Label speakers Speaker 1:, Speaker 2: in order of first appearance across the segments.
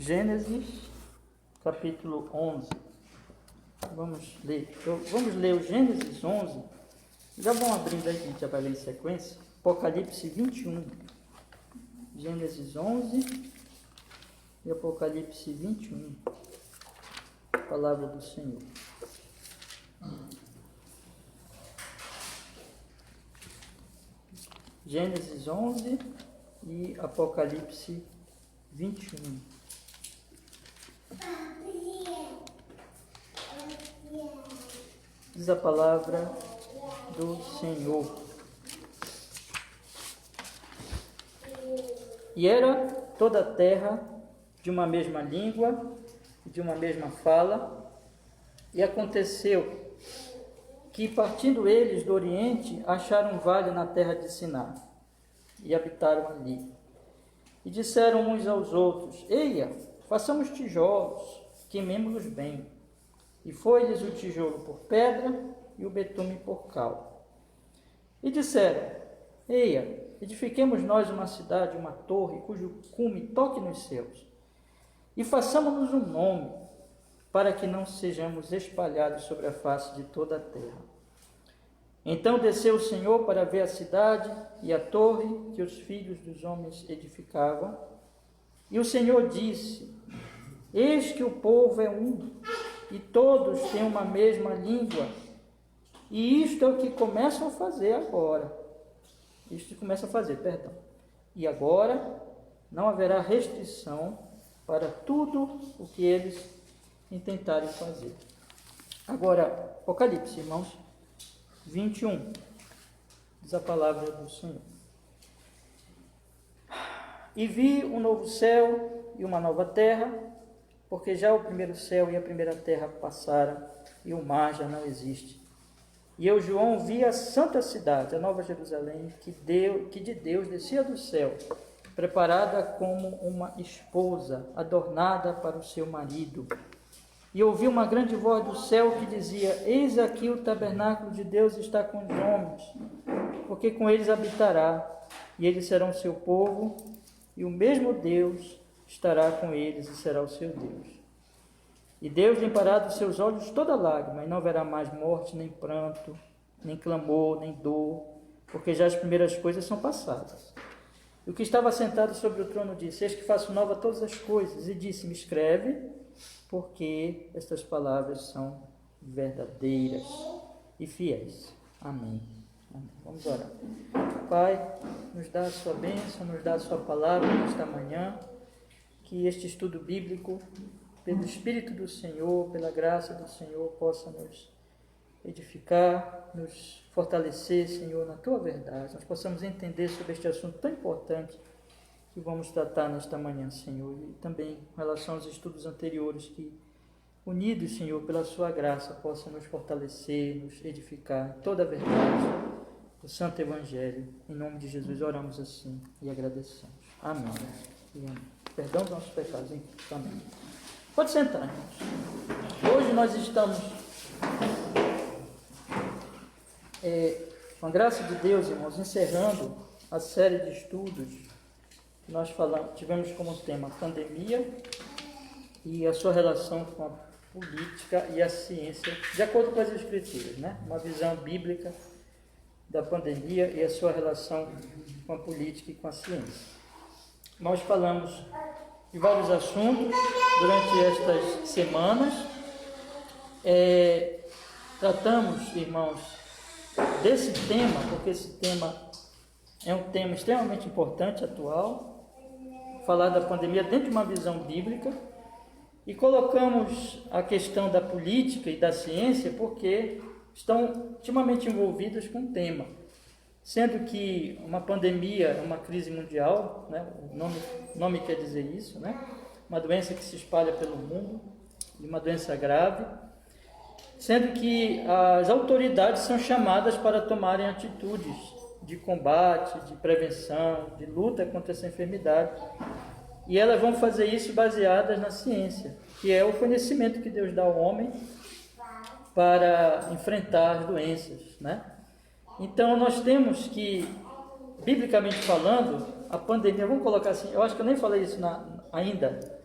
Speaker 1: Gênesis, capítulo 11. Vamos ler o Gênesis 11. Já vão abrindo aí, a gente já vai ler em sequência. Apocalipse 21. Gênesis 11 e Apocalipse 21. Palavra do Senhor. Gênesis 11 e Apocalipse 21. Diz a palavra do Senhor. E era toda a terra de uma mesma língua, de uma mesma fala, e aconteceu que, partindo eles do Oriente, acharam um vale na terra de Siná, e habitaram ali. E disseram uns aos outros: Eia, façamos tijolos, queimemo-los bem. E foi-lhes o tijolo por pedra e o betume por cal. E disseram: Eia, edifiquemos nós uma cidade, uma torre, cujo cume toque nos céus, e façamos-nos um nome, para que não sejamos espalhados sobre a face de toda a terra. Então desceu o Senhor para ver a cidade e a torre que os filhos dos homens edificavam. E o Senhor disse: Eis que o povo é um, e todos têm uma mesma língua. E isto é o que começam a fazer agora. E agora não haverá restrição para tudo o que eles intentarem fazer. Agora, Apocalipse, irmãos, 21, diz a palavra do Senhor. E vi um novo céu e uma nova terra, porque já o primeiro céu e a primeira terra passaram, e o mar já não existe. E eu, João, vi a santa cidade, a nova Jerusalém, que de Deus descia do céu, preparada como uma esposa, adornada para o seu marido. E ouvi uma grande voz do céu que dizia: Eis aqui o tabernáculo de Deus está com os homens, porque com eles habitará, e eles serão seu povo, e o mesmo Deus estará com eles e será o seu Deus. E Deus limpará dos seus olhos toda lágrima, e não haverá mais morte, nem pranto, nem clamor, nem dor, porque já as primeiras coisas são passadas. E o que estava sentado sobre o trono disse: Eis que faço nova todas as coisas. E disse-me: Escreve, porque estas palavras são verdadeiras e fiéis. Amém. Amém. Vamos orar. Pai, nos dá a sua bênção, nos dá a sua palavra nesta manhã, que este estudo bíblico, pelo Espírito do Senhor, pela graça do Senhor, possa nos edificar, nos fortalecer, Senhor, na Tua verdade. Nós possamos entender sobre este assunto tão importante que vamos tratar nesta manhã, Senhor, e também com relação aos estudos anteriores, que, unidos, Senhor, pela Sua graça, possa nos fortalecer, nos edificar em toda a verdade do Santo Evangelho. Em nome de Jesus oramos assim e agradecemos. Amém. E amém. Perdão dos nossos pecados, hein? Amém. Pode sentar, irmãos. Hoje nós estamos, com a graça de Deus, irmãos, encerrando a série de estudos que nós tivemos como tema a pandemia e a sua relação com a política e a ciência, de acordo com as Escrituras, né? Uma visão bíblica da pandemia e a sua relação com a política e com a ciência. Nós falamos de vários assuntos durante estas semanas. Tratamos, irmãos, desse tema, porque esse tema é um tema extremamente importante, atual, falar da pandemia dentro de uma visão bíblica, e colocamos a questão da política e da ciência porque estão intimamente envolvidos com o tema, sendo que uma pandemia é uma crise mundial, né? O nome quer dizer isso, né? Uma doença que se espalha pelo mundo, e uma doença grave, sendo que as autoridades são chamadas para tomarem atitudes de combate, de prevenção, de luta contra essa enfermidade, e elas vão fazer isso baseadas na ciência, que é o conhecimento que Deus dá ao homem para enfrentar as doenças, né? Então nós temos que, biblicamente falando, a pandemia, vamos colocar assim, eu acho que eu nem falei isso ainda,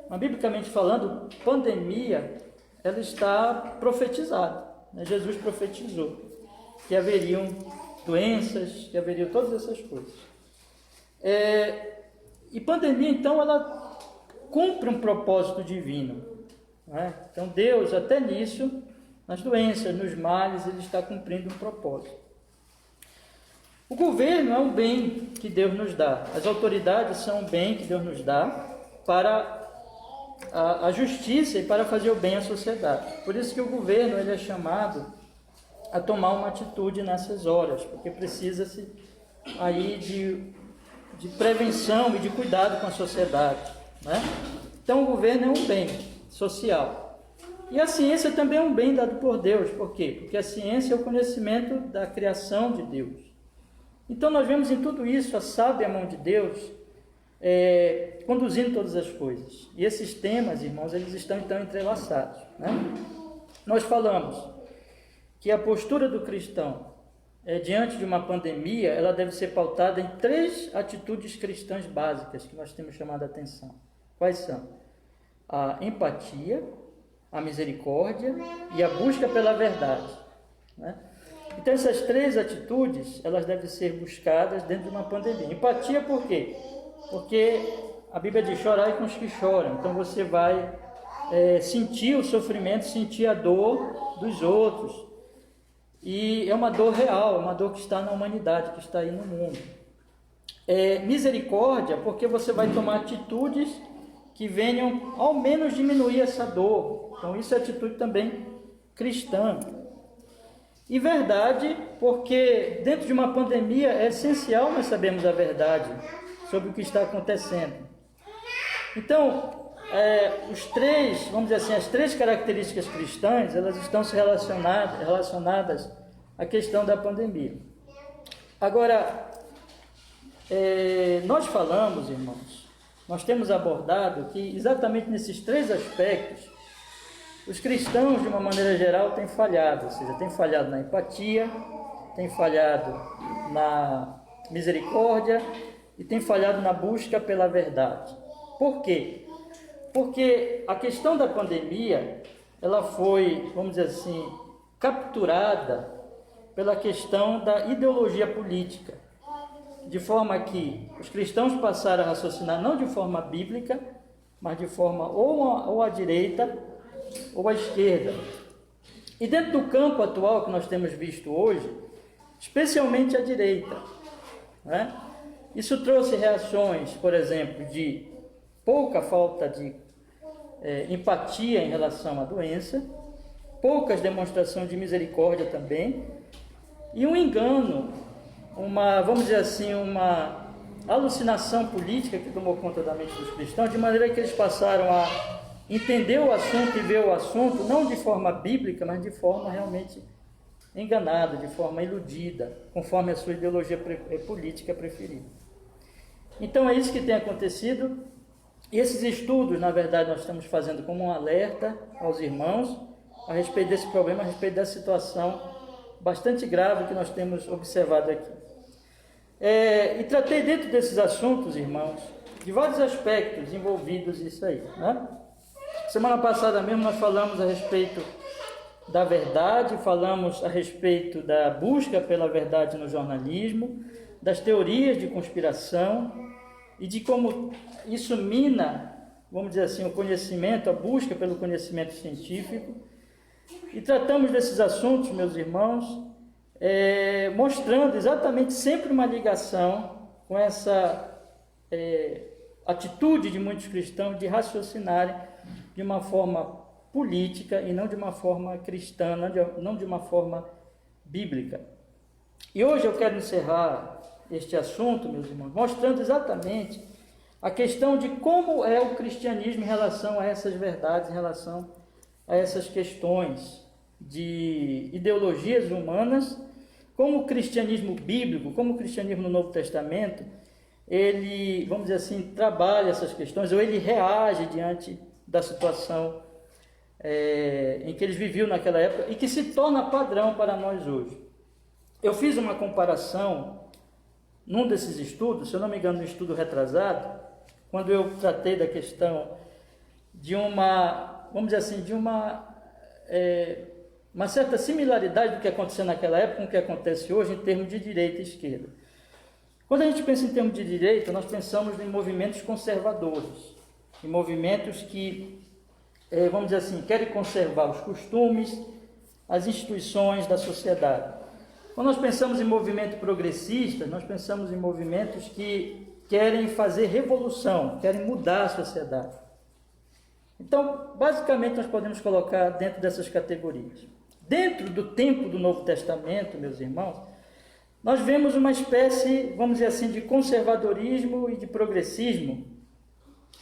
Speaker 1: mas biblicamente falando, pandemia, ela está profetizada, né? Jesus profetizou que haveriam doenças, que haveriam todas essas coisas. E pandemia, então, ela cumpre um propósito divino, né? Então Deus, até nisso, nas doenças, nos males, Ele está cumprindo um propósito. O governo é um bem que Deus nos dá, as autoridades são um bem que Deus nos dá para a justiça e para fazer o bem à sociedade. Por isso que o governo ele é chamado a tomar uma atitude nessas horas, porque precisa-se aí de prevenção e de cuidado com a sociedade, né? Então o governo é um bem social. E a ciência também é um bem dado por Deus. Por quê? Porque a ciência é o conhecimento da criação de Deus. Então nós vemos em tudo isso a sábia mão de Deus conduzindo todas as coisas. E esses temas, irmãos, eles estão então entrelaçados, né? Nós falamos que a postura do cristão diante de uma pandemia, ela deve ser pautada em 3 atitudes cristãs básicas que nós temos chamado a atenção. Quais são? A empatia, a misericórdia e a busca pela verdade, né? Então essas 3 atitudes, elas devem ser buscadas dentro de uma pandemia. Empatia por quê? Porque a Bíblia diz, chorai com os que choram. Então você vai sentir o sofrimento, sentir a dor dos outros. E é uma dor real, uma dor que está na humanidade, que está aí no mundo. Misericórdia, porque você vai tomar atitudes que venham ao menos diminuir essa dor. Então isso é atitude também cristã. E verdade, porque dentro de uma pandemia é essencial nós sabermos a verdade sobre o que está acontecendo. Então, vamos dizer assim, as 3 características cristãs, elas estão se relacionadas à questão da pandemia. Agora, nós falamos, irmãos, nós temos abordado que exatamente nesses 3 aspectos, os cristãos, de uma maneira geral, têm falhado, ou seja, têm falhado na empatia, têm falhado na misericórdia e têm falhado na busca pela verdade. Por quê? Porque a questão da pandemia, ela foi, vamos dizer assim, capturada pela questão da ideologia política, de forma que os cristãos passaram a raciocinar não de forma bíblica, mas de forma ou à direita ou à esquerda. E dentro do campo atual que nós temos visto hoje, especialmente à direita, né? Isso trouxe reações, por exemplo, de pouca falta de empatia em relação à doença, poucas demonstrações de misericórdia também, e um engano, vamos dizer assim, uma alucinação política que tomou conta da mente dos cristãos, de maneira que eles passaram a entender o assunto e ver o assunto, não de forma bíblica, mas de forma realmente enganada, de forma iludida, conforme a sua ideologia política preferida. Então é isso que tem acontecido, e esses estudos, na verdade, nós estamos fazendo como um alerta aos irmãos a respeito desse problema, a respeito dessa situação bastante grave que nós temos observado aqui. E tratei dentro desses assuntos, irmãos, de vários aspectos envolvidos nisso aí, né? Semana passada mesmo nós falamos a respeito da verdade, falamos a respeito da busca pela verdade no jornalismo, das teorias de conspiração e de como isso mina, vamos dizer assim, o conhecimento, a busca pelo conhecimento científico. E tratamos desses assuntos, meus irmãos, mostrando exatamente sempre uma ligação com essa atitude de muitos cristãos de raciocinarem de uma forma política e não de uma forma cristã, não de uma forma bíblica. E hoje eu quero encerrar este assunto, meus irmãos, mostrando exatamente a questão de como é o cristianismo em relação a essas verdades, em relação a essas questões de ideologias humanas, como o cristianismo bíblico, como o cristianismo no Novo Testamento, ele, vamos dizer assim, trabalha essas questões, ou ele reage diante da situação em que eles viviam naquela época e que se torna padrão para nós hoje. Eu fiz uma comparação num desses estudos, se eu não me engano, no estudo retrasado, quando eu tratei da questão de uma, vamos dizer assim, de uma certa similaridade do que aconteceu naquela época com o que acontece hoje em termos de direita e esquerda. Quando a gente pensa em termos de direita, nós pensamos em movimentos conservadores, em movimentos que, vamos dizer assim, querem conservar os costumes, as instituições da sociedade. Quando nós pensamos em movimento progressista, nós pensamos em movimentos que querem fazer revolução, querem mudar a sociedade. Então, basicamente, nós podemos colocar dentro dessas categorias. Dentro do tempo do Novo Testamento, meus irmãos, nós vemos uma espécie, vamos dizer assim, de conservadorismo e de progressismo,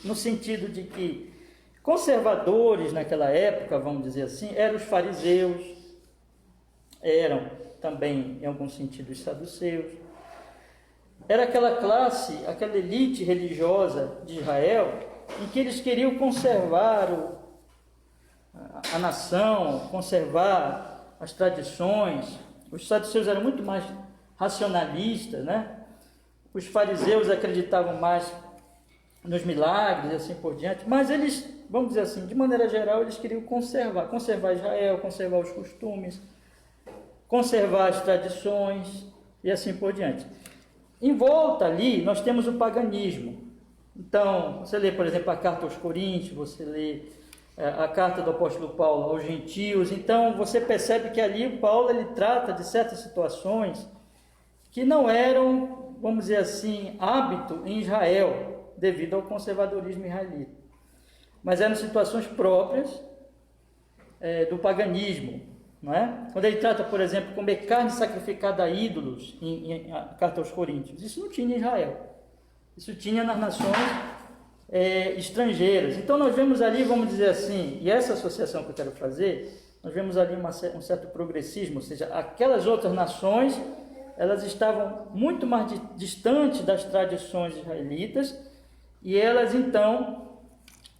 Speaker 1: no sentido de que conservadores naquela época, vamos dizer assim, eram os fariseus, eram também, em algum sentido, os saduceus. Era aquela classe, aquela elite religiosa de Israel, em que eles queriam conservar a nação, conservar as tradições. Os saduceus eram muito mais racionalistas, né? Os fariseus acreditavam mais nos milagres e assim por diante, mas eles, vamos dizer assim, de maneira geral, eles queriam conservar Israel, conservar os costumes, conservar as tradições e assim por diante. Em volta ali, nós temos o paganismo. Então, você lê, por exemplo, a carta aos Coríntios, você lê a carta do apóstolo Paulo aos gentios, então você percebe que ali o Paulo ele trata de certas situações que não eram, vamos dizer assim, hábito em Israel, devido ao conservadorismo israelita, mas eram situações próprias do paganismo, não é? Quando ele trata, por exemplo, comer carne sacrificada a ídolos, em a carta aos Coríntios, isso não tinha em Israel, isso tinha nas nações estrangeiras. Então nós vemos ali, vamos dizer assim, e essa associação que eu quero fazer, nós vemos ali um certo progressismo, ou seja, aquelas outras nações, elas estavam muito mais distantes das tradições israelitas, e elas então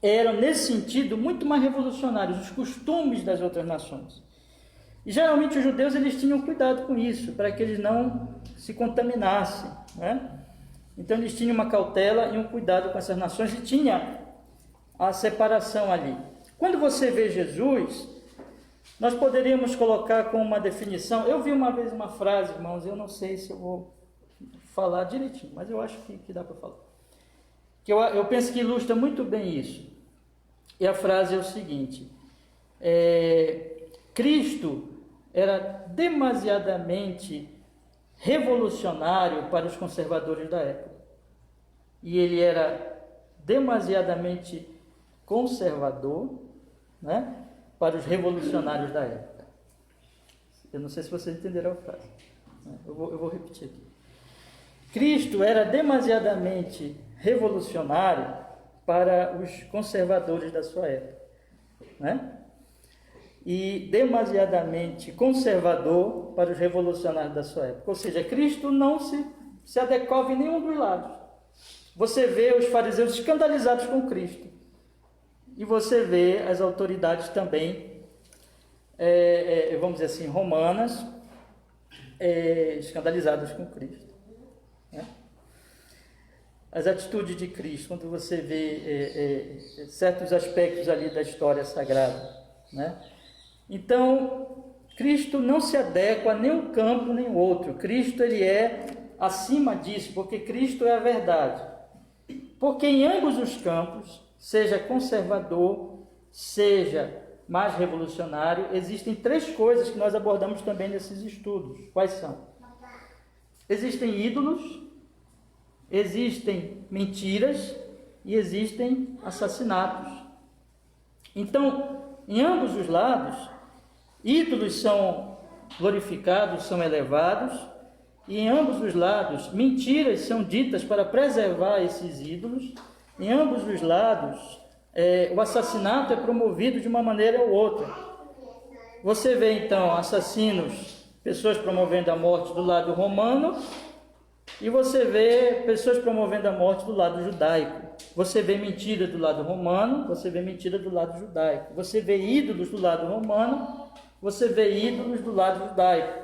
Speaker 1: eram, nesse sentido, muito mais revolucionários, os costumes das outras nações. E geralmente os judeus eles tinham cuidado com isso, para que eles não se contaminassem, né? Então eles tinham uma cautela e um cuidado com essas nações, e tinha a separação ali. Quando você vê Jesus, nós poderíamos colocar como uma definição, eu vi uma vez uma frase, irmãos, eu não sei se eu vou falar direitinho, mas eu acho que dá para falar, que eu penso que ilustra muito bem isso, e a frase é o seguinte: Cristo era demasiadamente revolucionário para os conservadores da época, e ele era demasiadamente conservador, né, para os revolucionários da época. Eu não sei se vocês entenderam a frase, né? Eu vou repetir aqui. Cristo era demasiadamente revolucionário para os conservadores da sua época, né? E demasiadamente conservador para os revolucionários da sua época. Ou seja, Cristo não se adequava em nenhum dos lados. Você vê os fariseus escandalizados com Cristo, e você vê as autoridades também, vamos dizer assim, romanas, escandalizadas com Cristo, né? As atitudes de Cristo, quando você vê certos aspectos ali da história sagrada, né? Então, Cristo não se adequa a nenhum campo nem outro. Cristo ele é acima disso, porque Cristo é a verdade. Porque em ambos os campos, seja conservador, seja mais revolucionário, existem três coisas que nós abordamos também nesses estudos. Quais são? Existem ídolos, existem mentiras e existem assassinatos. Então, em ambos os lados, ídolos são glorificados, são elevados, e em ambos os lados, mentiras são ditas para preservar esses ídolos. Em ambos os lados, o assassinato é promovido de uma maneira ou outra. Você vê então assassinos, pessoas promovendo a morte do lado romano, e você vê pessoas promovendo a morte do lado judaico. Você vê mentira do lado romano, você vê mentira do lado judaico. Você vê ídolos do lado romano, você vê ídolos do lado judaico.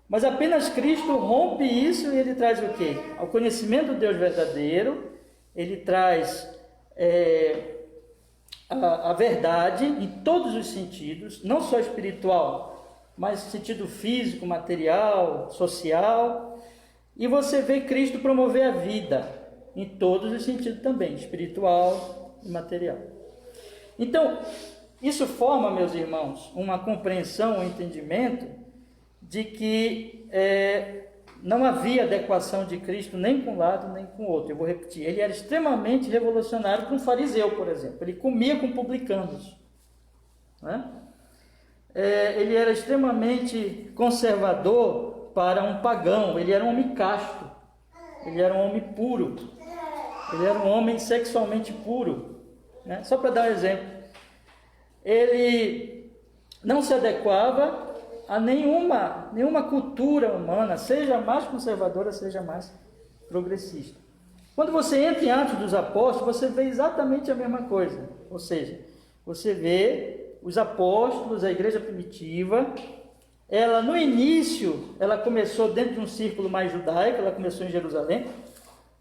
Speaker 1: Mas apenas Cristo rompe isso, e ele traz o quê? Ao conhecimento do Deus verdadeiro, ele traz a verdade em todos os sentidos, não só espiritual, mas sentido físico, material, social, e você vê Cristo promover a vida em todos os sentidos também, espiritual e material. Então, isso forma, meus irmãos, uma compreensão, um entendimento de que não havia adequação de Cristo nem com um lado nem com o outro. Eu vou repetir, ele era extremamente revolucionário para um fariseu, por exemplo. Ele comia com publicanos, né? Ele era extremamente conservador para um pagão. Ele era um homem casto, ele era um homem puro, ele era um homem sexualmente puro, né? Só para dar um exemplo, ele não se adequava a nenhuma cultura humana, seja mais conservadora, seja mais progressista. Quando você entra em Atos dos Apóstolos, você vê exatamente a mesma coisa. Ou seja, você vê os apóstolos, a igreja primitiva, ela no início, ela começou dentro de um círculo mais judaico, ela começou em Jerusalém.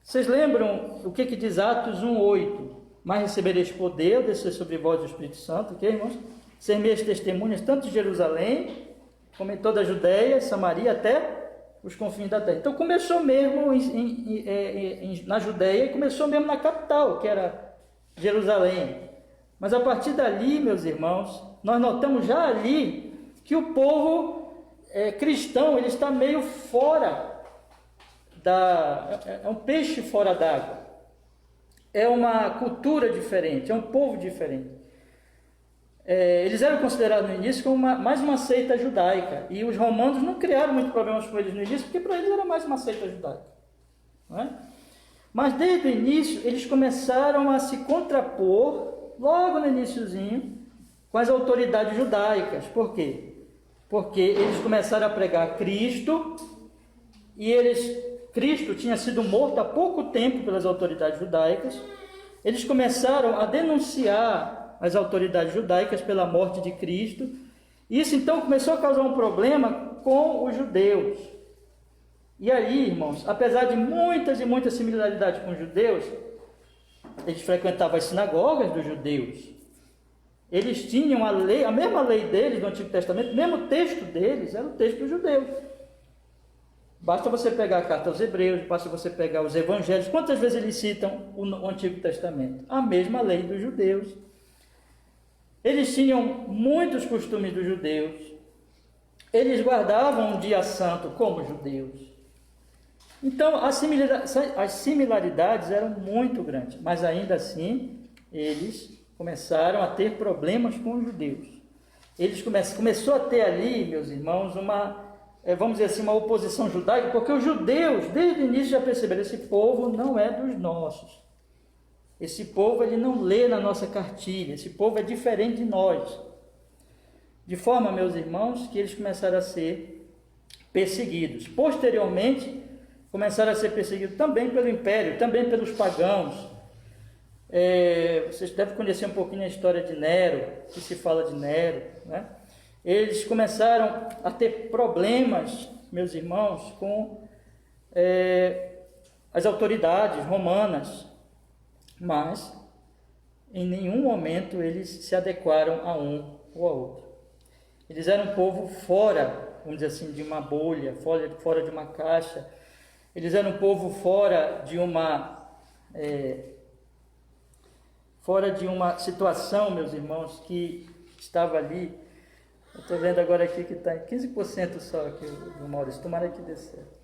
Speaker 1: Vocês lembram o que diz Atos 1:8? Mas recebereis poder, descer sobre vós o Espírito Santo, ok, irmãos? Ser minhas testemunhas, tanto de Jerusalém, como em toda a Judéia, Samaria, até os confins da terra. Então começou mesmo na Judéia e começou mesmo na capital, que era Jerusalém. Mas a partir dali, meus irmãos, nós notamos já ali que o povo cristão, ele está meio fora é um peixe fora d'água. É uma cultura diferente, é um povo diferente. Eles eram considerados no início como mais uma seita judaica, e os romanos não criaram muitos problemas com eles no início, porque para eles era mais uma seita judaica, não é? Mas desde o início eles começaram a se contrapor, logo no iniciozinho, com as autoridades judaicas. Por quê? Porque eles começaram a pregar Cristo, e Cristo tinha sido morto há pouco tempo pelas autoridades judaicas. Eles começaram a denunciar as autoridades judaicas pela morte de Cristo. Isso então começou a causar um problema com os judeus. E aí, irmãos, apesar de muitas e muitas similaridades com os judeus, eles frequentavam as sinagogas dos judeus. Eles tinham a mesma lei deles do Antigo Testamento, o mesmo texto deles era o texto dos judeus. Basta você pegar a carta aos Hebreus, basta você pegar os Evangelhos. Quantas vezes eles citam o Antigo Testamento? A mesma lei dos judeus. Eles tinham muitos costumes dos judeus. Eles guardavam um dia santo como judeus. Então, as similaridades eram muito grandes, mas ainda assim, eles começaram a ter problemas com os judeus. Eles começou a ter ali, meus irmãos, vamos dizer assim, uma oposição judaica, porque os judeus, desde o início, já perceberam, esse povo não é dos nossos. Esse povo, ele não lê na nossa cartilha, esse povo é diferente de nós. De forma, meus irmãos, que eles começaram a ser perseguidos. Posteriormente, começaram a ser perseguidos também pelo império, também pelos pagãos. Vocês devem conhecer um pouquinho a história de Nero, que se fala de Nero, né? Eles começaram a ter problemas, meus irmãos, com as autoridades romanas, mas em nenhum momento eles se adequaram a um ou a outro. Eles eram um povo fora, vamos dizer assim, de uma bolha, fora de uma caixa. Eles eram um povo fora de uma situação, meus irmãos, que estava ali. Eu estou vendo agora aqui que está em 15% só aqui do Maurício, tomara que dê certo.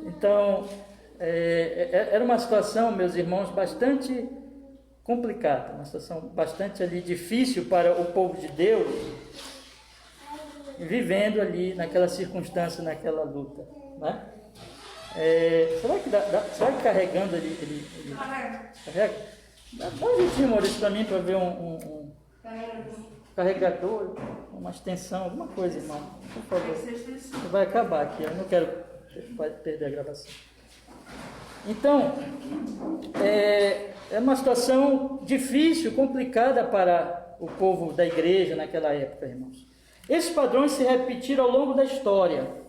Speaker 1: Então, era uma situação, meus irmãos, bastante complicada, uma situação bastante ali difícil para o povo de Deus, vivendo ali naquela circunstância, naquela luta, né? Será que carregando ele carrega? Dá um jeitinho, Maurício, para mim, para ver um carregador, uma extensão, alguma coisa, irmão, por favor. Vai acabar aqui, eu não quero perder a gravação. Então, é uma situação difícil, complicada para o povo da igreja naquela época, irmãos. Esses padrões se repetiram ao longo da história,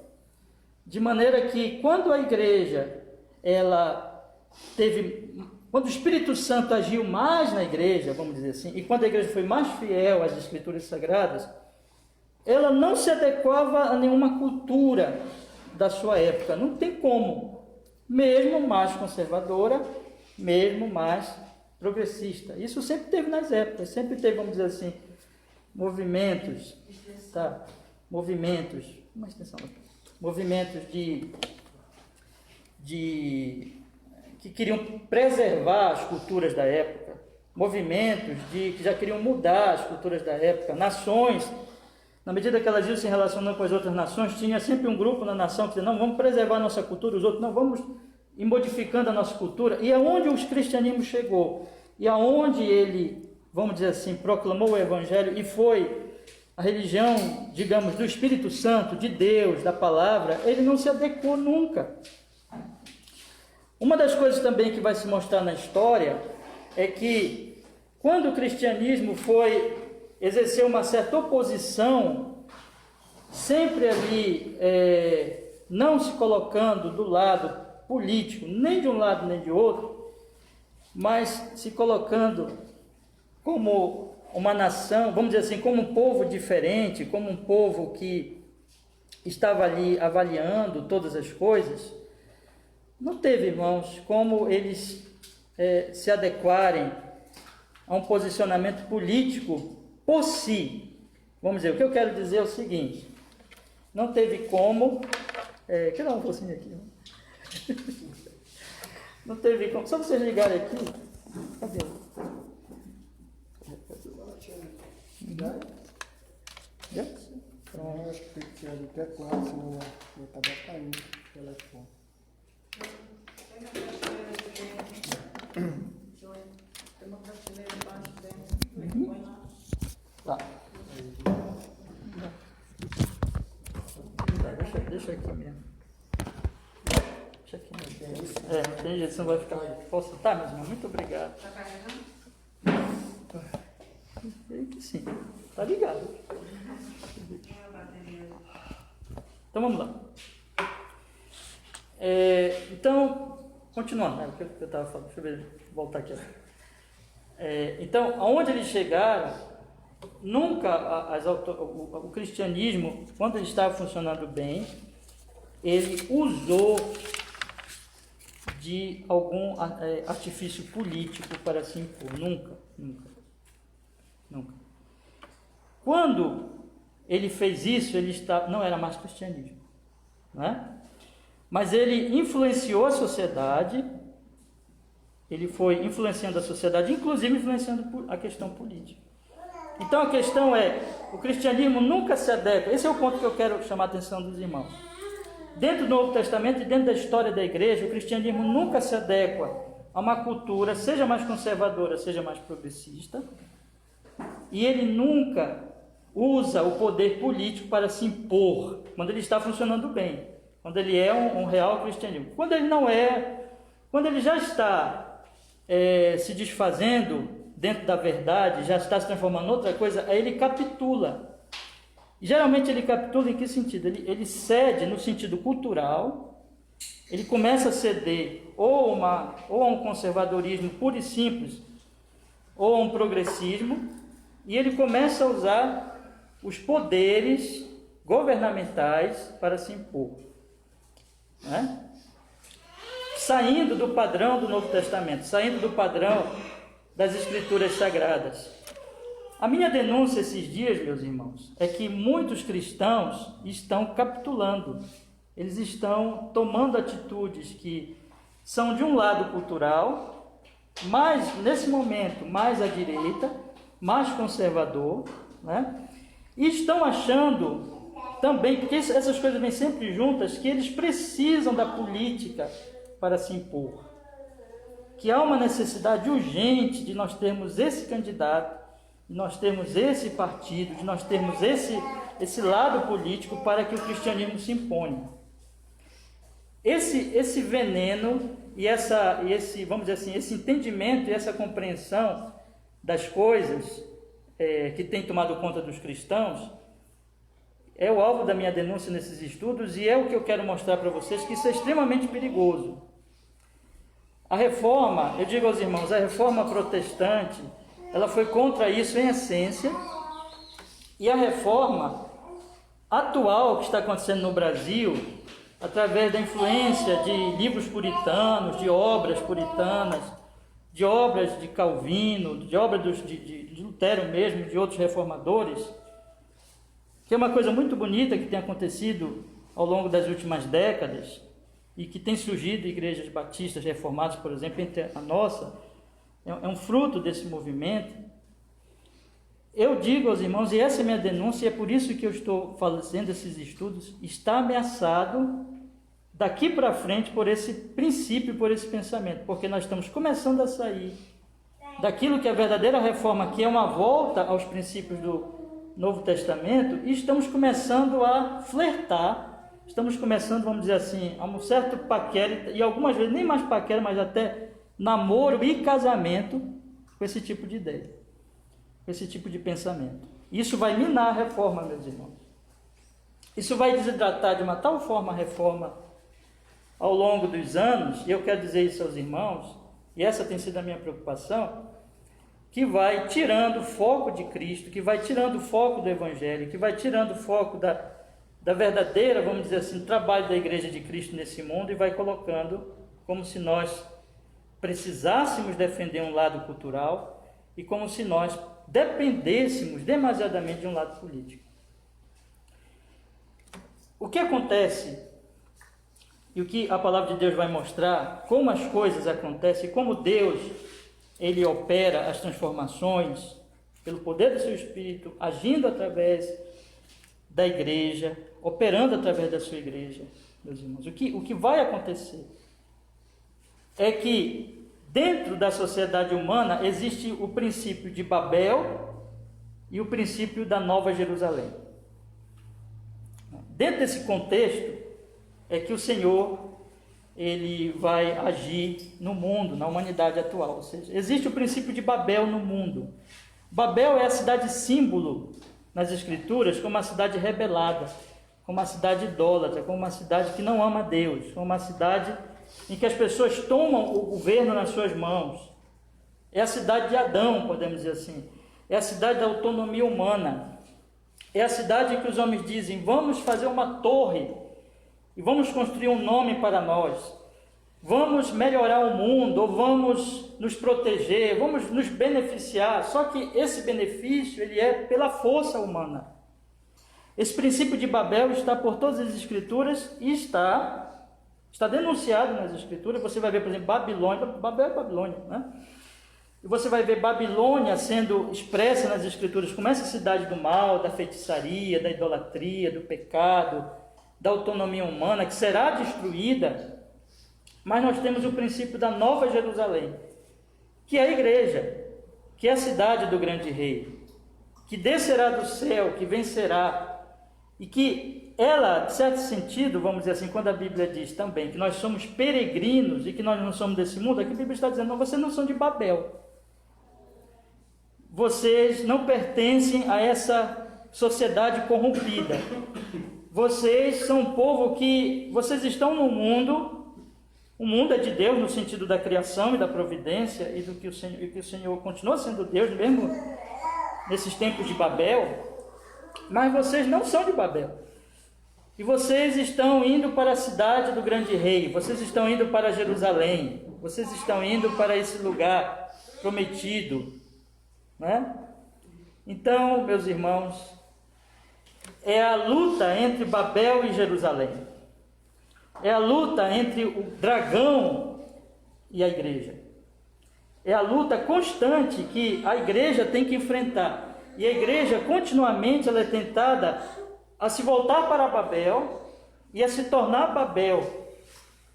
Speaker 1: de maneira que quando a igreja ela teve quando o Espírito Santo agiu mais na igreja, vamos dizer assim, e quando a igreja foi mais fiel às Escrituras Sagradas, ela não se adequava a nenhuma cultura da sua época, não tem como, mesmo mais conservadora, mesmo mais progressista. Isso sempre teve nas épocas, sempre teve, vamos dizer assim, movimentos, tá? Movimentos que queriam preservar as culturas da época, movimentos que já queriam mudar as culturas da época, nações, na medida que elas iam se relacionando com as outras nações, tinha sempre um grupo na nação que dizia, não, vamos preservar a nossa cultura, os outros, não, vamos ir modificando a nossa cultura. E aonde o cristianismo chegou, e aonde ele, vamos dizer assim, proclamou o evangelho e foi a religião, digamos, do Espírito Santo, de Deus, da palavra, ele não se adequou nunca. Uma das coisas também que vai se mostrar na história é que quando o cristianismo exerceu uma certa oposição, sempre ali não se colocando do lado político, nem de um lado nem de outro, mas se colocando como uma nação, vamos dizer assim, como um povo diferente, como um povo que estava ali avaliando todas as coisas, não teve, irmãos, como eles se adequarem a um posicionamento político por si. Vamos dizer, o que eu quero dizer é o seguinte, não teve como, quer dar um focinho aqui? Não teve como, só vocês ligarem aqui, cadê? Já?
Speaker 2: Então, acho que tem que tirar do teclado, senão eu estava caindo o telefone.
Speaker 1: Tá. Deixa aqui mesmo. Deixa aqui mesmo. Tem jeito, você não vai ficar. Posso? Tá, meu irmão, muito obrigado. Tá carregando? Sei que sim. Tá ligado. Então vamos lá. Então, continuando, o que eu estava falando, deixa eu voltar aqui. Então, aonde eles chegaram, nunca o cristianismo, quando ele estava funcionando bem, ele usou de algum artifício político para se impor. Nunca. Quando ele fez isso, não era mais cristianismo, né? Mas ele influenciou a sociedade, ele foi influenciando a sociedade, inclusive influenciando a questão política. Então a questão o cristianismo nunca se adequa, esse é o ponto que eu quero chamar a atenção dos irmãos. Dentro do Novo Testamento e dentro da história da igreja, o cristianismo nunca se adequa a uma cultura, seja mais conservadora, seja mais progressista, e ele nunca usa o poder político para se impor, quando ele está funcionando bem, quando ele é um real cristianismo. Quando ele não é, quando ele já está se desfazendo dentro da verdade, já está se transformando em outra coisa, aí ele capitula. E geralmente ele capitula em que sentido? Ele cede no sentido cultural, ele começa a ceder ou a um conservadorismo puro e simples, ou a um progressismo, e ele começa a usar os poderes governamentais para se impor, né? Saindo do padrão do Novo Testamento, saindo do padrão das Escrituras Sagradas. A minha denúncia esses dias, meus irmãos, é que muitos cristãos estão capitulando, eles estão tomando atitudes que são de um lado cultural, mas nesse momento mais à direita, mais conservador, né? E estão achando também, porque essas coisas vêm sempre juntas, que eles precisam da política para se impor, que há uma necessidade urgente de nós termos esse candidato, de nós termos esse partido, de nós termos esse lado político para que o cristianismo se imponha. Esse veneno e esse, vamos dizer assim, esse entendimento e essa compreensão das coisas que tem tomado conta dos cristãos é o alvo da minha denúncia nesses estudos, e é o que eu quero mostrar para vocês, que isso é extremamente perigoso. A reforma, eu digo aos irmãos, a reforma protestante, ela foi contra isso em essência, e a reforma atual que está acontecendo no Brasil, através da influência de livros puritanos, de obras puritanas, de obras de Calvino, de obras de Lutero mesmo, de outros reformadores, que é uma coisa muito bonita que tem acontecido ao longo das últimas décadas, e que tem surgido igrejas batistas reformadas, por exemplo, entre a nossa, é um fruto desse movimento. Eu digo aos irmãos, e essa é a minha denúncia, e é por isso que eu estou fazendo esses estudos, está ameaçado daqui para frente por esse princípio, por esse pensamento, porque nós estamos começando a sair daquilo que é a verdadeira reforma, que é uma volta aos princípios do Novo Testamento, e estamos começando a flertar, estamos começando, vamos dizer assim, a um certo paquera, e algumas vezes nem mais paquera, mas até namoro e casamento com esse tipo de ideia, com esse tipo de pensamento. Isso vai minar a reforma, meus irmãos. Isso vai desidratar de uma tal forma a reforma ao longo dos anos, e eu quero dizer isso aos irmãos, e essa tem sido a minha preocupação, que vai tirando o foco de Cristo, que vai tirando o foco do Evangelho, que vai tirando o foco da verdadeira, vamos dizer assim, trabalho da Igreja de Cristo nesse mundo, e vai colocando como se nós precisássemos defender um lado cultural e como se nós dependêssemos demasiadamente de um lado político. O que acontece, e o que a palavra de Deus vai mostrar, como as coisas acontecem, como Deus, Ele opera as transformações pelo poder do seu Espírito, agindo através da igreja, operando através da sua igreja, meus irmãos. O que vai acontecer é que dentro da sociedade humana existe o princípio de Babel e o princípio da Nova Jerusalém. Dentro desse contexto é que o Senhor, Ele vai agir no mundo, na humanidade atual. Ou seja, existe o princípio de Babel no mundo. Babel é a cidade símbolo nas Escrituras como uma cidade rebelada, como uma cidade idólatra, como uma cidade que não ama Deus, como uma cidade em que as pessoas tomam o governo nas suas mãos. É a cidade de Adão, podemos dizer assim. É a cidade da autonomia humana. É a cidade em que os homens dizem, vamos fazer uma torre e vamos construir um nome para nós. Vamos melhorar o mundo, ou vamos nos proteger, vamos nos beneficiar. Só que esse benefício, ele é pela força humana. Esse princípio de Babel está por todas as Escrituras e está denunciado nas Escrituras. Você vai ver, por exemplo, Babilônia, Babel é Babilônia, né? E você vai ver Babilônia sendo expressa nas Escrituras como essa cidade do mal, da feitiçaria, da idolatria, do pecado, da autonomia humana, que será destruída. Mas nós temos o princípio da Nova Jerusalém, que é a igreja, que é a cidade do grande rei, que descerá do céu, que vencerá, e que ela, de certo sentido, vamos dizer assim, quando a Bíblia diz também que nós somos peregrinos e que nós não somos desse mundo, aqui a Bíblia está dizendo, não, vocês não são de Babel. Vocês não pertencem a essa sociedade corrompida. Vocês são um povo que, vocês estão no mundo, o mundo é de Deus no sentido da criação e da providência, e do que o Senhor continua sendo Deus, mesmo nesses tempos de Babel, mas vocês não são de Babel. E vocês estão indo para a cidade do grande rei, vocês estão indo para Jerusalém, vocês estão indo para esse lugar prometido, né? Então, meus irmãos, é a luta entre Babel e Jerusalém. É a luta entre o dragão e a igreja. É a luta constante que a igreja tem que enfrentar. E a igreja, continuamente, ela é tentada a se voltar para Babel e a se tornar Babel.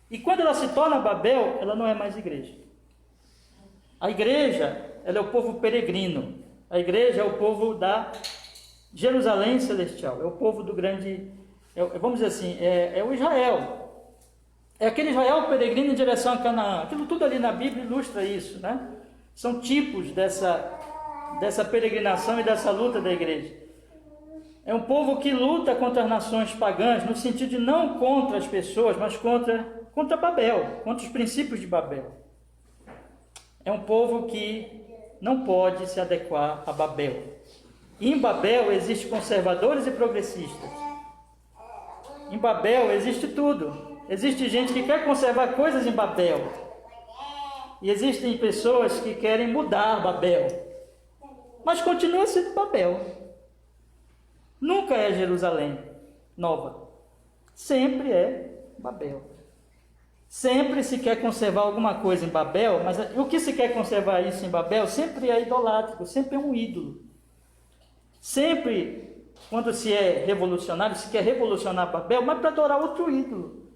Speaker 1: E quando ela se torna Babel, ela não é mais igreja. A igreja, ela é o povo peregrino. A igreja é o povo da Jerusalém celestial. É o povo do grande, vamos dizer assim, é o Israel. É aquele Israel peregrino em direção a Canaã. Aquilo tudo ali na Bíblia ilustra isso, né? São tipos dessa peregrinação e dessa luta da igreja. É um povo que luta contra as nações pagãs, no sentido de não contra as pessoas, mas contra Babel, contra os princípios de Babel. é um povo que não pode se adequar a Babel. E em Babel existem conservadores e progressistas. Em Babel existe tudo. Existe gente que quer conservar coisas em Babel. E existem pessoas que querem mudar Babel. Mas continua sendo Babel. Nunca é Jerusalém nova. Sempre é Babel. Sempre se quer conservar alguma coisa em Babel, mas o que se quer conservar isso em Babel sempre é idolátrico, sempre é um ídolo. Sempre, quando se é revolucionário, se quer revolucionar Babel, mas para adorar outro ídolo.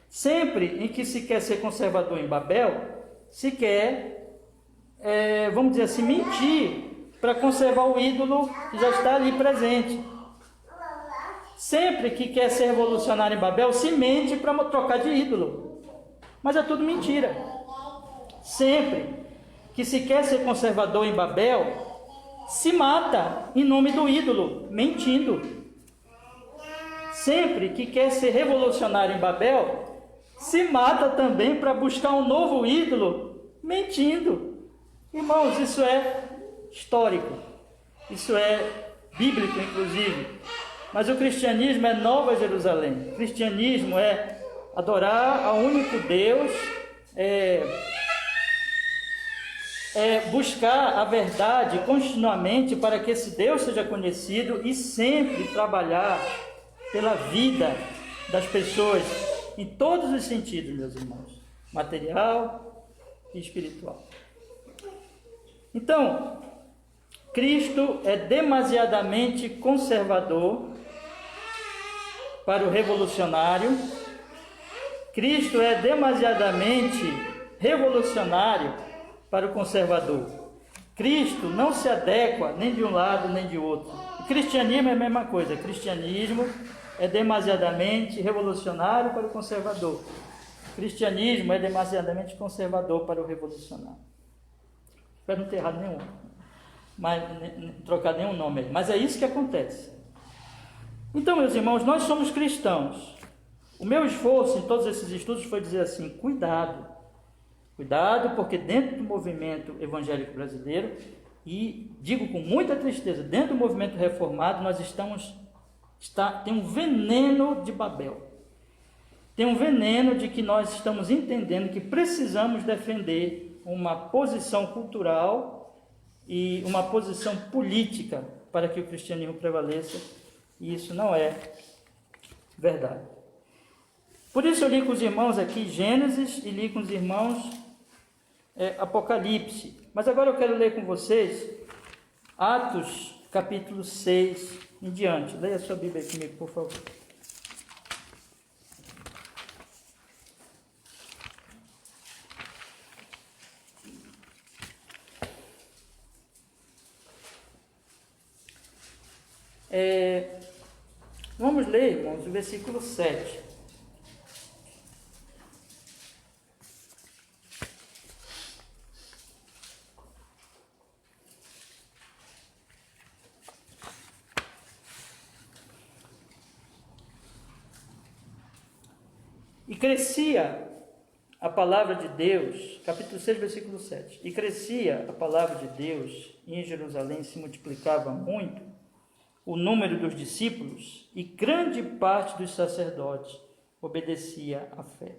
Speaker 1: Sempre em que se quer ser conservador em Babel, se quer, vamos dizer assim, mentir para conservar o ídolo que já está ali presente. Sempre que quer ser revolucionário em Babel, se mente para trocar de ídolo. Mas é tudo mentira. Sempre que se quer ser conservador em Babel, se mata em nome do ídolo, mentindo. Sempre que quer ser revolucionário em Babel, se mata também para buscar um novo ídolo, mentindo. Irmãos, isso é histórico. Isso é bíblico, inclusive. Mas o cristianismo é Nova Jerusalém. O cristianismo é adorar ao único Deus, buscar a verdade continuamente para que esse Deus seja conhecido e sempre trabalhar pela vida das pessoas em todos os sentidos, meus irmãos, material e espiritual. Então, Cristo é demasiadamente conservador para o revolucionário. Cristo é demasiadamente revolucionário para o conservador. Cristo não se adequa nem de um lado nem de outro. O cristianismo é a mesma coisa. O cristianismo é demasiadamente revolucionário para o conservador. O cristianismo é demasiadamente conservador para o revolucionário. Espero não ter errado nenhum, mas trocar nenhum nome aí. Mas é isso que acontece. Então, meus irmãos, nós somos cristãos. O meu esforço em todos esses estudos foi dizer assim: cuidado, porque dentro do movimento evangélico brasileiro, e digo com muita tristeza, dentro do movimento reformado, nós tem um veneno de Babel. Tem um veneno de que nós estamos entendendo que precisamos defender uma posição cultural e uma posição política para que o cristianismo prevaleça. E isso não é verdade. Por isso eu li com os irmãos aqui Gênesis e li com os irmãos Apocalipse. Mas agora eu quero ler com vocês Atos, capítulo 6 em diante. Leia a sua Bíblia comigo, por favor. Vamos ler, irmãos, o versículo 7. E crescia a palavra de Deus, capítulo 6, versículo 7. E crescia a palavra de Deus, e em Jerusalém se multiplicava muito o número dos discípulos, e grande parte dos sacerdotes obedecia à fé.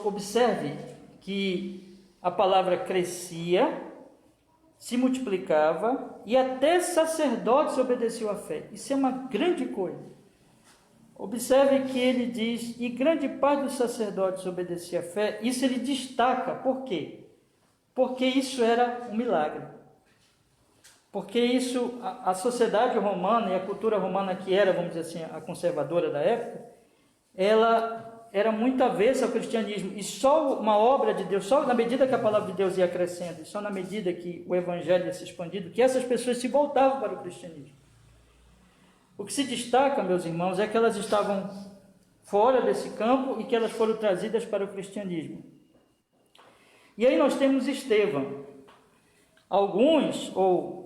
Speaker 1: Observe que a palavra crescia, se multiplicava, e até sacerdotes obedeciam à fé. Isso é uma grande coisa. Observe que ele diz, e grande parte dos sacerdotes obedecia à fé. Isso ele destaca. Por quê? Porque isso era um milagre. Porque isso, a sociedade romana e a cultura romana, que era, vamos dizer assim, a conservadora da época, ela era muito avessa ao cristianismo. E só uma obra de Deus, só na medida que a palavra de Deus ia crescendo, e só na medida que o evangelho ia se expandindo, que essas pessoas se voltavam para o cristianismo. O que se destaca, meus irmãos, é que elas estavam fora desse campo e que elas foram trazidas para o cristianismo. E aí nós temos Estevão. Alguns, ou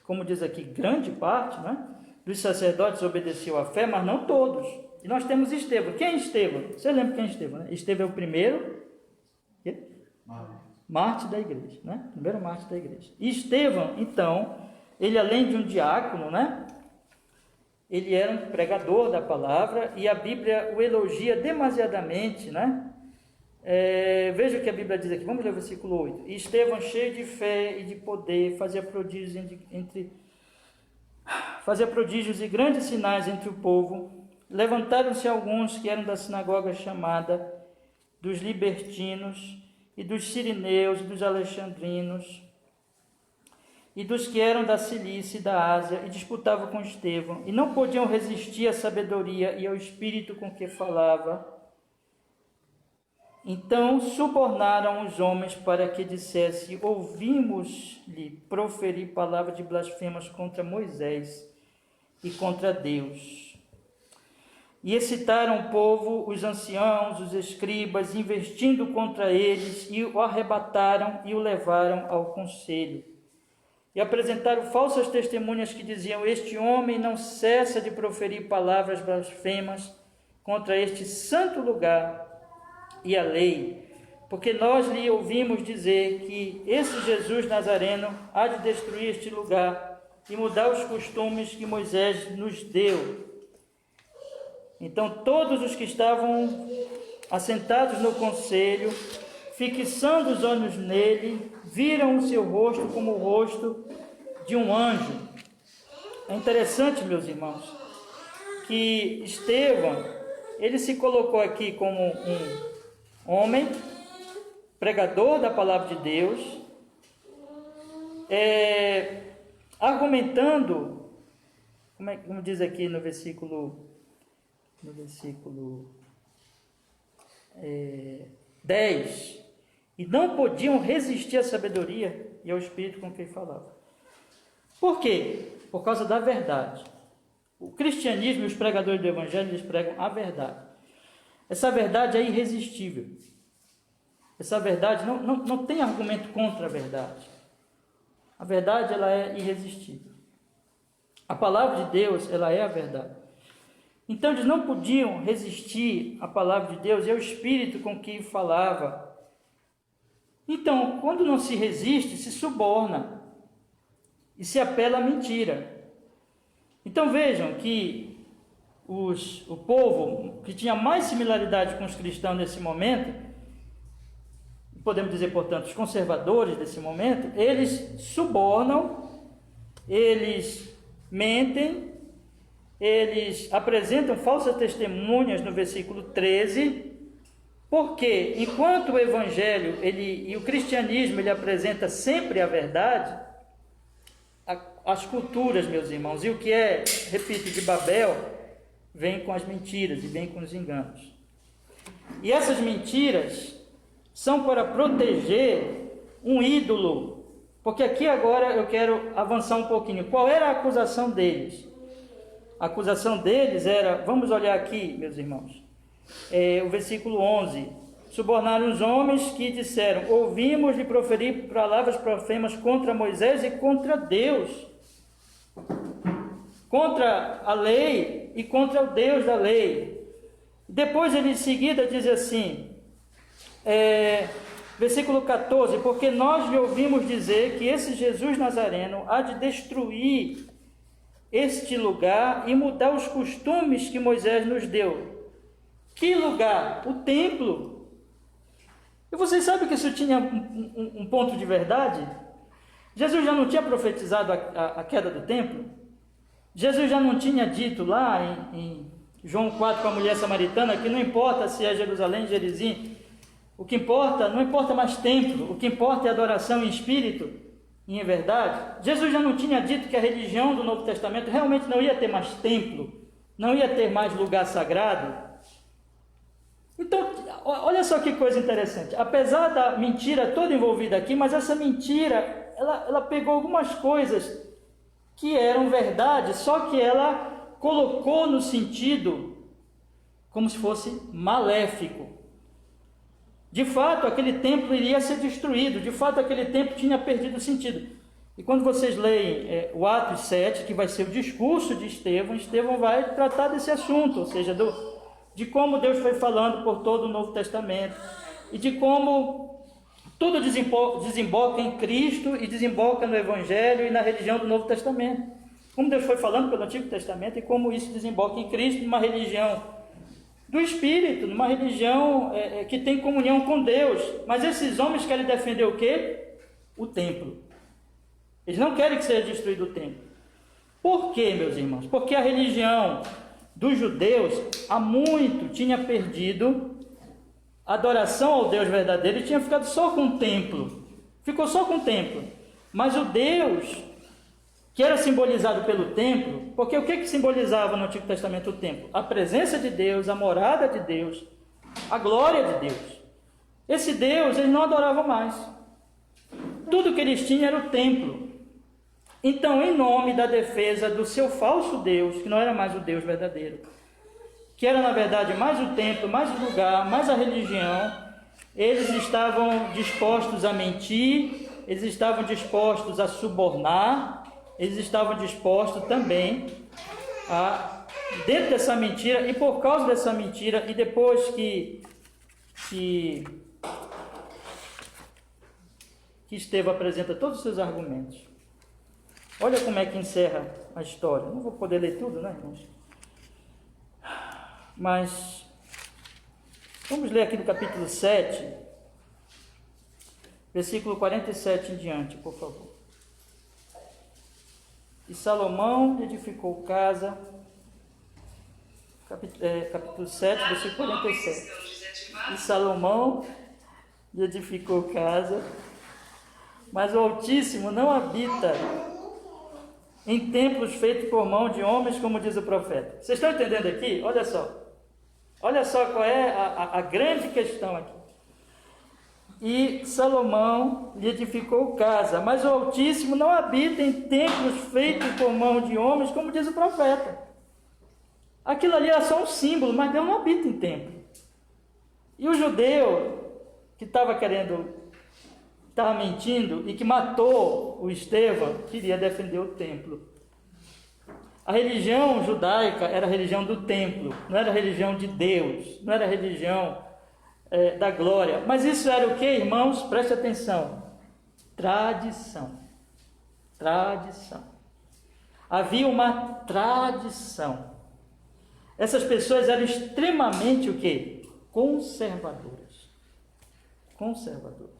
Speaker 1: como diz aqui, grande parte, né, dos sacerdotes obedeciam à fé, mas não todos. E nós temos Estevão. Quem é Estevão? Você lembra quem é Estevão, né? Estevão é o primeiro Mártir da igreja, né? Primeiro mártir da igreja. E Estevão, então, ele além de um diácono, né? Ele era um pregador da palavra e a Bíblia o elogia demasiadamente, né? Veja o que a Bíblia diz aqui, vamos ler o versículo 8. E Estevão, cheio de fé e de poder, fazia prodígios e grandes sinais entre o povo. Levantaram-se alguns que eram da sinagoga chamada dos libertinos, e dos sirineus, e dos alexandrinos, e dos que eram da Cilícia e da Ásia, e disputavam com Estevão, e não podiam resistir à sabedoria e ao espírito com que falava. Então subornaram os homens para que dissesse: ouvimos-lhe proferir palavras de blasfemas contra Moisés e contra Deus. E excitaram o povo, os anciãos, os escribas, investindo contra eles, e o arrebataram e o levaram ao conselho. E apresentaram falsas testemunhas que diziam: este homem não cessa de proferir palavras blasfemas contra este santo lugar e a lei, porque nós lhe ouvimos dizer que esse Jesus Nazareno há de destruir este lugar e mudar os costumes que Moisés nos deu. Então todos os que estavam assentados no conselho, fixando os olhos nele, viram o seu rosto como o rosto de um anjo. É interessante, meus irmãos, que Estevão, ele se colocou aqui como um homem, pregador da palavra de Deus, argumentando, como diz aqui no versículo 10, e não podiam resistir à sabedoria e ao espírito com quem falava. Por quê? Por causa da verdade. O cristianismo e os pregadores do evangelho, eles pregam a verdade. Essa verdade é irresistível. Essa verdade não tem argumento contra a verdade. A verdade, ela é irresistível. A palavra de Deus, ela é a verdade. Então eles não podiam resistir à palavra de Deus e ao espírito com que falava. Então, quando não se resiste, se suborna e se apela à mentira. Então vejam que o povo que tinha mais similaridade com os cristãos nesse momento, podemos dizer, portanto, os conservadores desse momento, eles subornam, eles mentem, eles apresentam falsas testemunhas no versículo 13, porque enquanto o evangelho e o cristianismo ele apresenta sempre a verdade, as culturas, meus irmãos, e o que é, repito, de Babel, vem com as mentiras e vem com os enganos. E essas mentiras são para proteger um ídolo, porque aqui agora eu quero avançar um pouquinho. Qual era a acusação deles? A acusação deles era, vamos olhar aqui, meus irmãos, o versículo 11. Subornaram os homens que disseram: ouvimos-lhe proferir palavras blasfemas contra Moisés e contra Deus, contra a lei e contra o Deus da lei. Depois ele em seguida diz assim, versículo 14: porque nós lhe ouvimos dizer que esse Jesus Nazareno há de destruir este lugar e mudar os costumes que Moisés nos deu. Que lugar? O templo. E vocês sabem que isso tinha um ponto de verdade? Jesus já não tinha profetizado a queda do templo? Jesus já não tinha dito lá em João 4 com a mulher samaritana que não importa se é Jerusalém, Gerizim, o que importa, não importa mais templo, o que importa é adoração em espírito e em verdade. Jesus já não tinha dito que a religião do Novo Testamento realmente não ia ter mais templo, não ia ter mais lugar sagrado? Então, olha só que coisa interessante. Apesar da mentira toda envolvida aqui, mas essa mentira, ela pegou algumas coisas que eram verdade, só que ela colocou no sentido como se fosse maléfico. De fato, aquele templo iria ser destruído, de fato, aquele templo tinha perdido o sentido. E quando vocês leem o Atos 7, que vai ser o discurso de Estevão, Estevão vai tratar desse assunto, ou seja, de como Deus foi falando por todo o Novo Testamento, e de como Tudo desemboca em Cristo e desemboca no Evangelho e na religião do Novo Testamento. Como Deus foi falando pelo Antigo Testamento e como isso desemboca em Cristo, numa religião do Espírito, numa religião que tem comunhão com Deus. Mas esses homens querem defender o quê? O templo. Eles não querem que seja destruído o templo. Por quê, meus irmãos? Porque a religião dos judeus há muito tinha perdido a adoração ao Deus verdadeiro e tinha ficado só com o templo. Ficou só com o templo. Mas o Deus que era simbolizado pelo templo, porque o que simbolizava no Antigo Testamento o templo? A presença de Deus, a morada de Deus, a glória de Deus. Esse Deus eles não adoravam mais. Tudo que eles tinham era o templo. Então, em nome da defesa do seu falso Deus, que não era mais o Deus verdadeiro, que era na verdade mais o templo, mais o lugar, mais a religião, eles estavam dispostos a mentir, eles estavam dispostos a subornar, eles estavam dispostos também a, dentro dessa mentira, e por causa dessa mentira, e depois que Estevão apresenta todos os seus argumentos, olha como é que encerra a história. Não vou poder ler tudo, né, irmãos? Mas vamos ler aqui no capítulo 7, versículo 47 em diante, por favor. E Salomão edificou casa, capítulo 7, versículo 47. E Salomão edificou casa, mas o Altíssimo não habita em templos feitos por mão de homens, como diz o profeta. Vocês estão entendendo aqui? Olha só qual é a grande questão aqui. E Salomão lhe edificou casa, mas o Altíssimo não habita em templos feitos por mão de homens, como diz o profeta. Aquilo ali era só um símbolo, mas Deus não habita em templo. E o judeu que estava mentindo e que matou o Estevão, queria defender o templo. A religião judaica era a religião do templo, não era a religião de Deus, não era a religião da glória. Mas isso era o que, irmãos? Preste atenção. Tradição. Tradição. Havia uma tradição. Essas pessoas eram extremamente o que? Conservadoras. Conservadoras.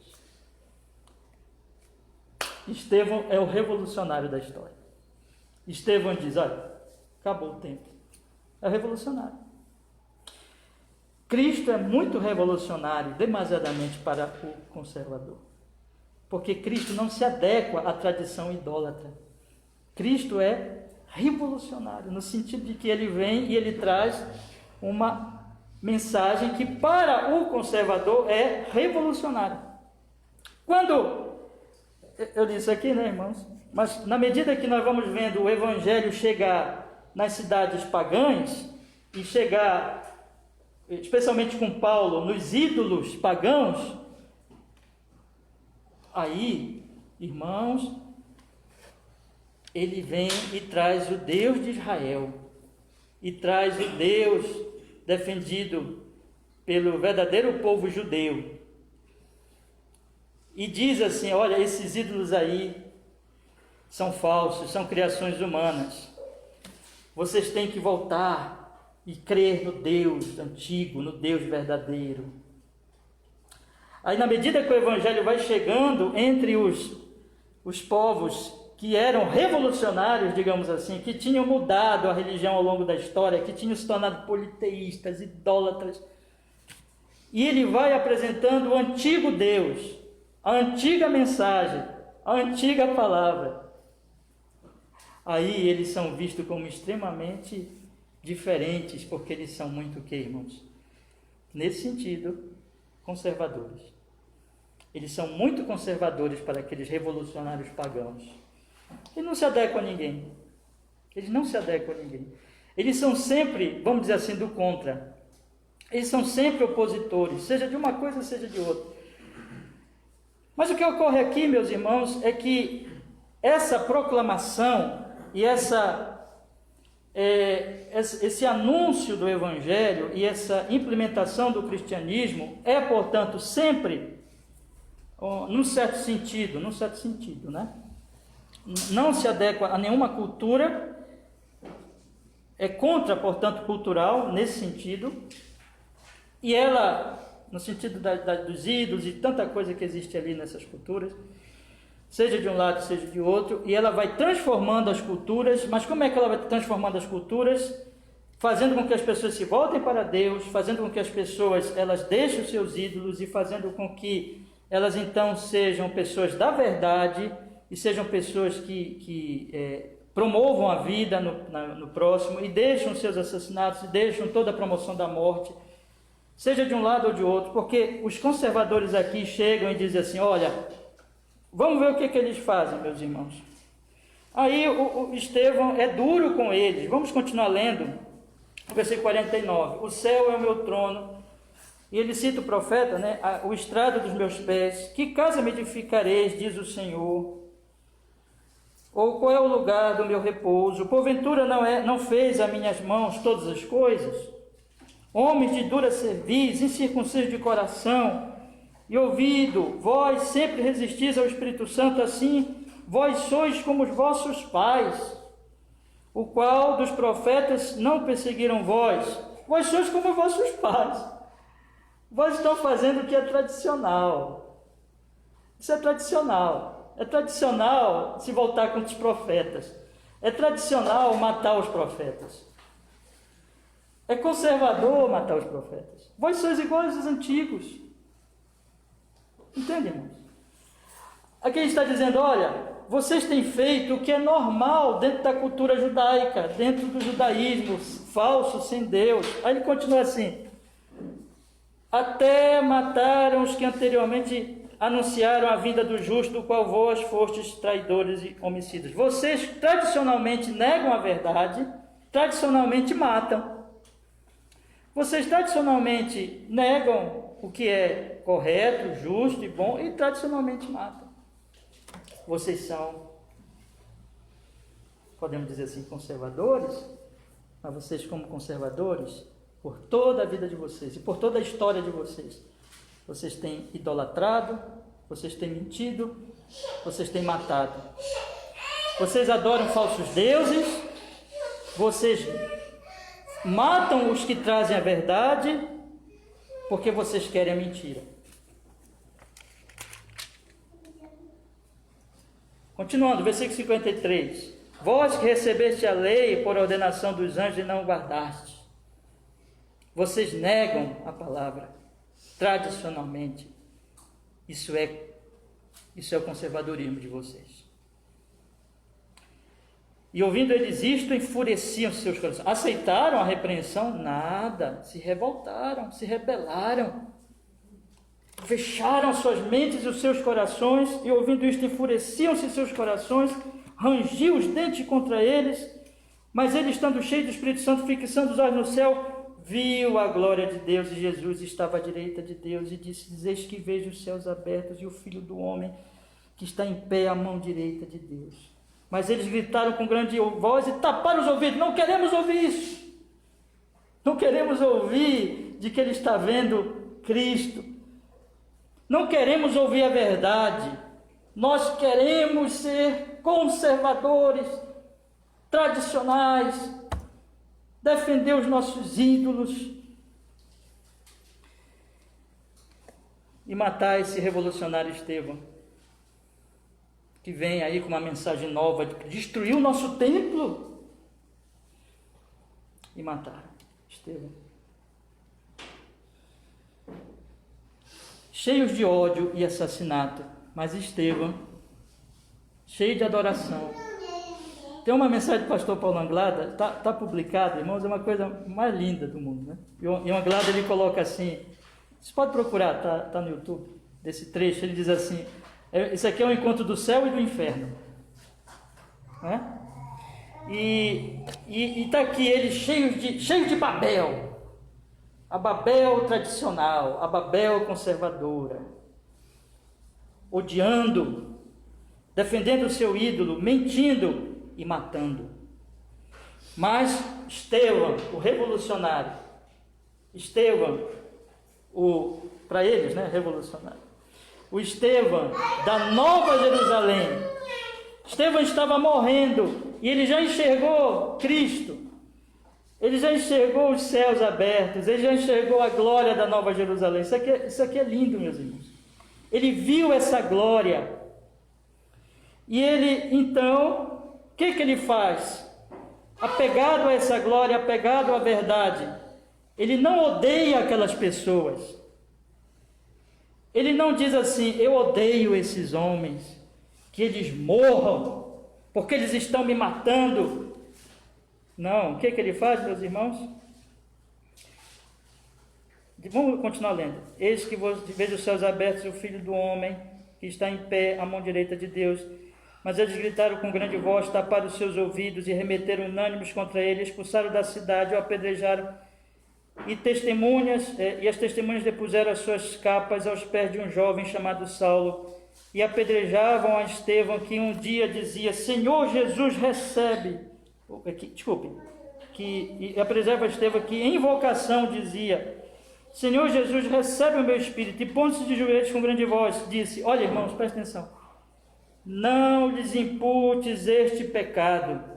Speaker 1: Estevão é o revolucionário da história. Estevão diz, olha, acabou o tempo. É revolucionário. Cristo é muito revolucionário, demasiadamente para o conservador. Porque Cristo não se adequa à tradição idólatra. Cristo é revolucionário, no sentido de que ele vem e ele traz uma mensagem que para o conservador é revolucionária. Quando eu disse aqui, né, irmãos? Mas na medida que nós vamos vendo o evangelho chegar nas cidades pagãs e chegar, especialmente com Paulo, nos ídolos pagãos, aí, irmãos, ele vem e traz o Deus de Israel, e traz o Deus defendido pelo verdadeiro povo judeu, e diz assim, olha, esses ídolos aí são falsos, são criações humanas, vocês têm que voltar e crer no Deus antigo, no Deus verdadeiro. Aí, na medida que o evangelho vai chegando entre os povos que eram revolucionários, digamos assim, que tinham mudado a religião ao longo da história, que tinham se tornado politeístas, idólatras, e ele vai apresentando o antigo Deus, a antiga mensagem, a antiga palavra. Aí eles são vistos como extremamente diferentes, porque eles são muito o que, irmãos? Nesse sentido, conservadores. Eles são muito conservadores para aqueles revolucionários pagãos. Eles não se adequam a ninguém. Eles não se adequam a ninguém. Eles são sempre, vamos dizer assim, do contra. Eles são sempre opositores, seja de uma coisa, seja de outra. Mas o que ocorre aqui, meus irmãos, é que essa proclamação e esse anúncio do Evangelho e essa implementação do cristianismo é, portanto, sempre num certo sentido, né? Não se adequa a nenhuma cultura, é contra, portanto, cultural, nesse sentido, e ela, no sentido dos ídolos e tanta coisa que existe ali nessas culturas, seja de um lado, seja de outro, e ela vai transformando as culturas. Mas como é que ela vai transformando as culturas? Fazendo com que as pessoas se voltem para Deus, fazendo com que as pessoas elas deixem os seus ídolos e fazendo com que elas então sejam pessoas da verdade e sejam pessoas que promovam a vida no próximo e deixam os seus assassinatos e deixam toda a promoção da morte, seja de um lado ou de outro, porque os conservadores aqui chegam e dizem assim: olha, vamos ver o que eles fazem, meus irmãos. Aí o Estevão é duro com eles. Vamos continuar lendo. Versículo 49, o céu é o meu trono, e ele cita o profeta, né? O estrado dos meus pés, que casa me edificareis, diz o Senhor, ou qual é o lugar do meu repouso? Porventura não fez a minhas mãos todas as coisas? Homens de dura cerviz, incircuncisos de coração e ouvido, vós sempre resistis ao Espírito Santo, assim vós sois como os vossos pais, o qual dos profetas não perseguiram vós. Vós sois como vossos pais. Vós estão fazendo o que é tradicional. Isso é tradicional. É tradicional se voltar contra os profetas. É tradicional matar os profetas. É conservador matar os profetas. Vós sois iguais aos antigos. Entende, irmãos? Aqui ele está dizendo: olha, vocês têm feito o que é normal dentro da cultura judaica, dentro do judaísmo falso, sem Deus. Aí ele continua assim: até mataram os que anteriormente anunciaram a vinda do justo, do qual vós fostes traidores e homicidas. Vocês tradicionalmente negam a verdade, tradicionalmente matam. Vocês tradicionalmente negam o que é correto, justo e bom, e tradicionalmente matam. Vocês são, podemos dizer assim, conservadores, mas vocês, como conservadores, por toda a vida de vocês e por toda a história de vocês, vocês têm idolatrado, vocês têm mentido, vocês têm matado. Vocês adoram falsos deuses, vocês matam os que trazem a verdade, porque vocês querem a mentira. Continuando, versículo 53. Vós que recebeste a lei por ordenação dos anjos e não guardastes. Vocês negam a palavra tradicionalmente. Isso é o conservadorismo de vocês. E ouvindo eles isto, enfureciam seus corações. Aceitaram a repreensão? Nada. Se revoltaram, se rebelaram. Fecharam suas mentes e os seus corações, e ouvindo isto, enfureciam-se seus corações, rangiam os dentes contra eles. Mas ele, estando cheio do Espírito Santo, fixando os olhos no céu, viu a glória de Deus, e Jesus estava à direita de Deus, e disse: eis que vejo os céus abertos e o Filho do Homem que está em pé à mão direita de Deus. Mas eles gritaram com grande voz e taparam os ouvidos: não queremos ouvir isso. Não queremos ouvir de que ele está vendo Cristo. Não queremos ouvir a verdade. Nós queremos ser conservadores, tradicionais, defender os nossos ídolos e matar esse revolucionário Estevão, que vem aí com uma mensagem nova de destruir o nosso templo. E mataram Estevão. Cheios de ódio e assassinato, mas Estevão, cheio de adoração. Tem uma mensagem do pastor Paulo Anglada, está publicada, irmãos, é uma coisa mais linda do mundo, né? E o Anglada, ele coloca assim, você pode procurar, tá no YouTube, desse trecho, ele diz assim: isso aqui é o encontro do céu e do inferno, né? E está aqui ele cheio de Babel, a Babel tradicional, a Babel conservadora, odiando, defendendo o seu ídolo, mentindo e matando. Mas Estevão, o revolucionário, Estevão, para eles, né, revolucionário, o Estevão da Nova Jerusalém. Estevão estava morrendo e ele já enxergou Cristo. Ele já enxergou os céus abertos, ele já enxergou a glória da Nova Jerusalém. Isso aqui é lindo, meus irmãos. Ele viu essa glória. E ele, então, o que ele faz? Apegado a essa glória, apegado à verdade, ele não odeia aquelas pessoas. Ele não diz assim: eu odeio esses homens, que eles morram, porque eles estão me matando. Não, o que ele faz, meus irmãos? Vamos continuar lendo. Eis que vejo os céus abertos e o Filho do Homem, que está em pé à mão direita de Deus. Mas eles gritaram com grande voz, taparam os seus ouvidos e remeteram unânimes contra ele, expulsaram da cidade, o apedrejaram. E as testemunhas depuseram as suas capas aos pés de um jovem chamado Saulo, e apedrejavam a Estevão, que um dia dizia: Senhor Jesus, recebe. E apedrejavam a Estevão, que em invocação dizia: Senhor Jesus, recebe o meu espírito. E pondo-se de joelhos com grande voz, disse: olha, irmãos, presta atenção, não lhes imputes este pecado.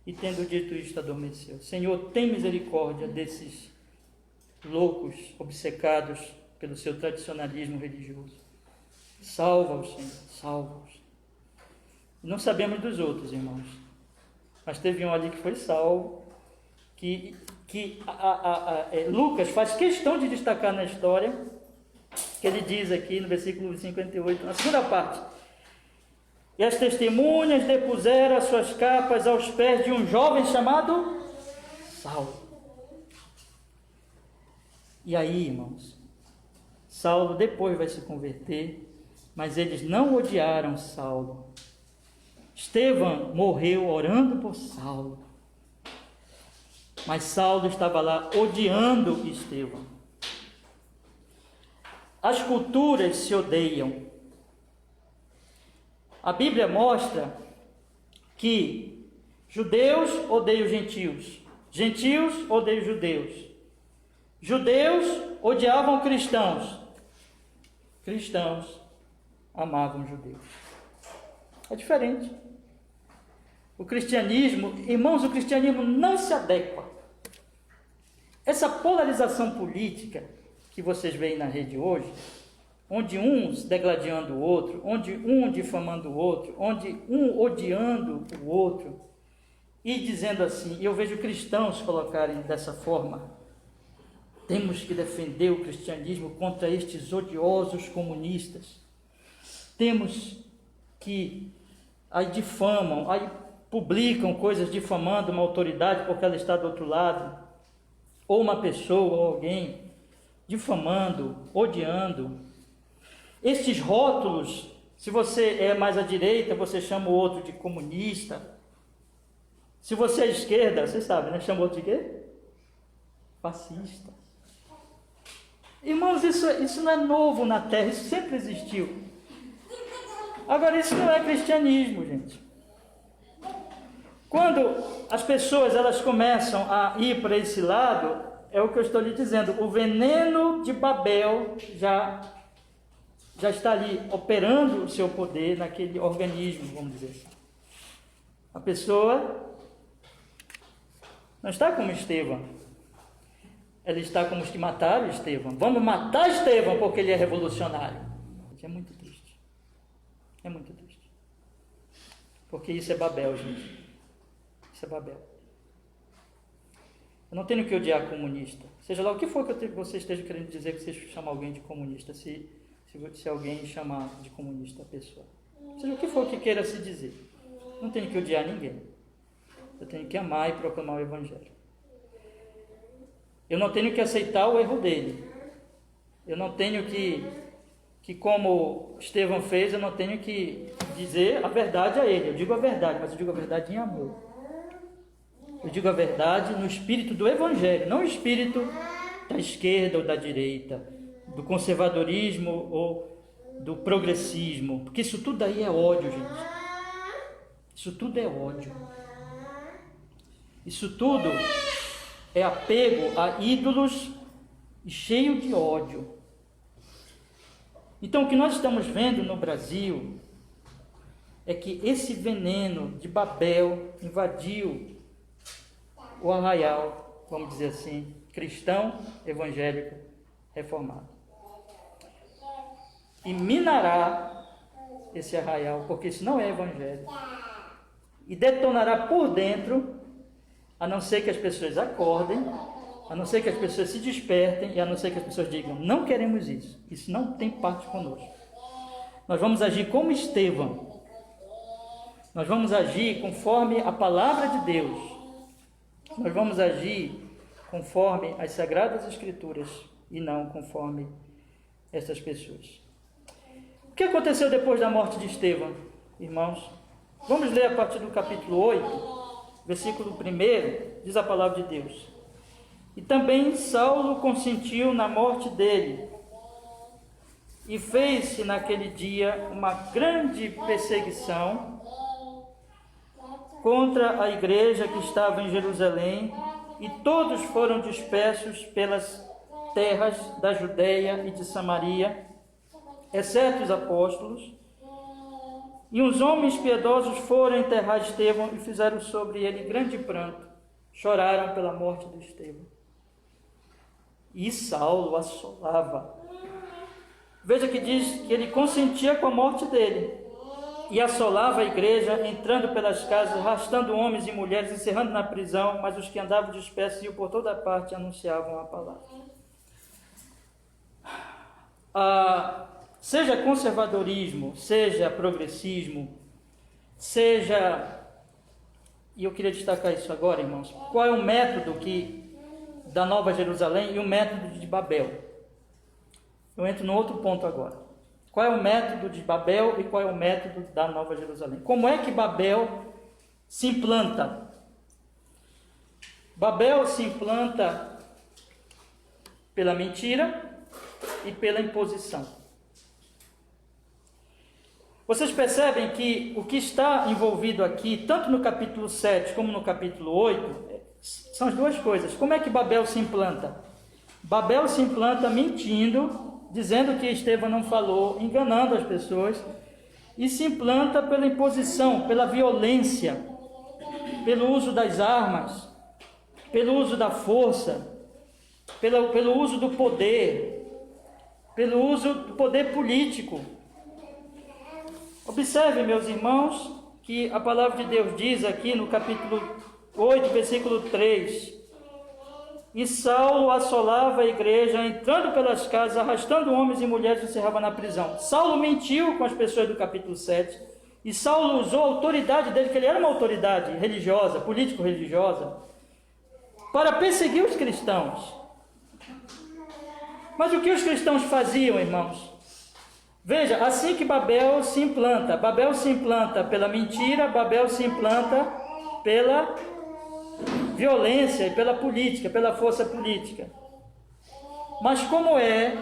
Speaker 1: E tendo dito isto, adormeceu. Senhor, tem misericórdia desses loucos, obcecados pelo seu tradicionalismo religioso. Salva-os, Senhor, salva-os. Não sabemos dos outros, irmãos, mas teve um ali que foi salvo, que Lucas faz questão de destacar na história, que ele diz aqui no versículo 58, na segunda parte: e as testemunhas depuseram as suas capas aos pés de um jovem chamado Saulo. E aí, irmãos, Saulo depois vai se converter, mas eles não odiaram Saulo. Estevão morreu orando por Saulo, mas Saulo estava lá odiando Estevão. As culturas se odeiam. A Bíblia mostra que judeus odeiam gentios, gentios odeiam judeus, judeus odiavam cristãos, cristãos amavam judeus. É diferente. O cristianismo, irmãos, o cristianismo não se adequa. Essa polarização política que vocês veem na rede hoje, onde uns degladiando o outro, onde um difamando o outro, onde um odiando o outro, e dizendo assim, e eu vejo cristãos colocarem dessa forma: temos que defender o cristianismo contra estes odiosos comunistas, temos que, aí difamam, aí publicam coisas difamando uma autoridade porque ela está do outro lado, ou uma pessoa, ou alguém, difamando, odiando. Estes rótulos, se você é mais à direita, você chama o outro de comunista. Se você é à esquerda, você sabe, né? Chama o outro de quê? Fascista. Irmãos, isso não é novo na Terra, isso sempre existiu. Agora, isso não é cristianismo, gente. Quando as pessoas elas começam a ir para esse lado, é o que eu estou lhe dizendo, o veneno de Babel já está ali operando o seu poder naquele organismo, vamos dizer assim. A pessoa não está como Estevão, ela está como os que mataram Estevão. Vamos matar Estevão porque ele é revolucionário. É muito triste. É muito triste. Porque isso é Babel, gente. Isso é Babel. Eu não tenho que odiar comunista. Seja lá o que for que você esteja querendo dizer que você chama alguém de comunista, se alguém chamar de comunista a pessoa. Seja o que for que queira se dizer. Não tenho que odiar ninguém. Eu tenho que amar e proclamar o Evangelho. Eu não tenho que aceitar o erro dele. Eu não tenho que como Estevão fez, eu não tenho que dizer a verdade a ele. Eu digo a verdade, mas eu digo a verdade em amor. Eu digo a verdade no espírito do Evangelho, não no espírito da esquerda ou da direita, do conservadorismo ou do progressismo, porque isso tudo aí é ódio, gente. Isso tudo é ódio. Isso tudo é apego a ídolos e cheio de ódio. Então, o que nós estamos vendo no Brasil é que esse veneno de Babel invadiu o arraial, vamos dizer assim, cristão, evangélico, reformado. E minará esse arraial, porque isso não é evangelho. E detonará por dentro, a não ser que as pessoas acordem, a não ser que as pessoas se despertem e a não ser que as pessoas digam, não queremos isso, isso não tem parte conosco. Nós vamos agir como Estevão, nós vamos agir conforme a palavra de Deus, nós vamos agir conforme as Sagradas Escrituras e não conforme essas pessoas. O que aconteceu depois da morte de Estevão, irmãos? Vamos ler a partir do capítulo 8, versículo 1, diz a palavra de Deus. E também Saulo consentiu na morte dele, e fez-se naquele dia uma grande perseguição contra a igreja que estava em Jerusalém, e todos foram dispersos pelas terras da Judeia e de Samaria, exceto os apóstolos. E uns homens piedosos foram enterrar Estevão e fizeram sobre ele grande pranto. Choraram pela morte de Estevão. E Saulo assolava. Veja que diz que ele consentia com a morte dele. E assolava a igreja, entrando pelas casas, arrastando homens e mulheres, encerrando na prisão, mas os que andavam dispersos iam por toda parte e anunciavam a palavra. Seja conservadorismo, seja progressismo, seja... E eu queria destacar isso agora, irmãos. Qual é o método da Nova Jerusalém e o método de Babel? Eu entro no outro ponto agora. Qual é o método de Babel e qual é o método da Nova Jerusalém? Como é que Babel se implanta? Babel se implanta pela mentira e pela imposição. Vocês percebem que o que está envolvido aqui, tanto no capítulo 7 como no capítulo 8, são as duas coisas. Como é que Babel se implanta? Babel se implanta mentindo, dizendo que Estevão não falou, enganando as pessoas, e se implanta pela imposição, pela violência, pelo uso das armas, pelo uso da força, pelo uso do poder, pelo uso do poder político. Observe, meus irmãos, que a palavra de Deus diz aqui no capítulo 8, versículo 3, e Saulo assolava a igreja, entrando pelas casas, arrastando homens e mulheres e encerrava na prisão. Saulo mentiu com as pessoas do capítulo 7, e Saulo usou a autoridade dele, que ele era uma autoridade religiosa, político-religiosa, para perseguir os cristãos. Mas o que os cristãos faziam, irmãos? Veja, assim que Babel se implanta pela mentira, Babel se implanta pela violência e pela política, pela força política. Mas como é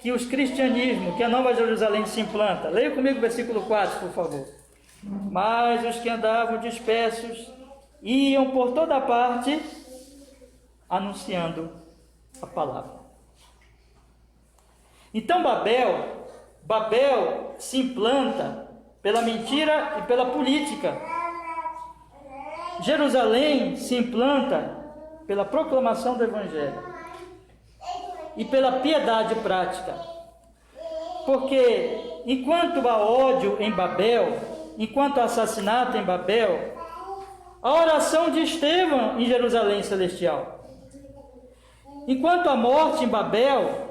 Speaker 1: que os cristianismos, que a Nova Jerusalém se implanta? Leia comigo o versículo 4, por favor. Mas os que andavam dispersos iam por toda parte anunciando a palavra. Então Babel se implanta pela mentira e pela política. Jerusalém se implanta pela proclamação do Evangelho e pela piedade prática. Porque enquanto há ódio em Babel, enquanto há assassinato em Babel, a oração de Estevão em Jerusalém celestial. Enquanto há morte em Babel,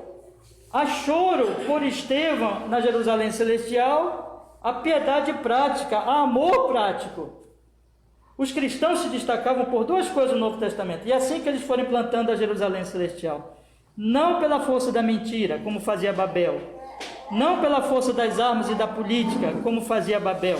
Speaker 1: há choro por Estevão na Jerusalém celestial, a piedade prática, há amor prático. Os cristãos se destacavam por duas coisas no Novo Testamento, e assim que eles foram implantando a Jerusalém celestial. Não pela força da mentira, como fazia Babel. Não pela força das armas e da política, como fazia Babel.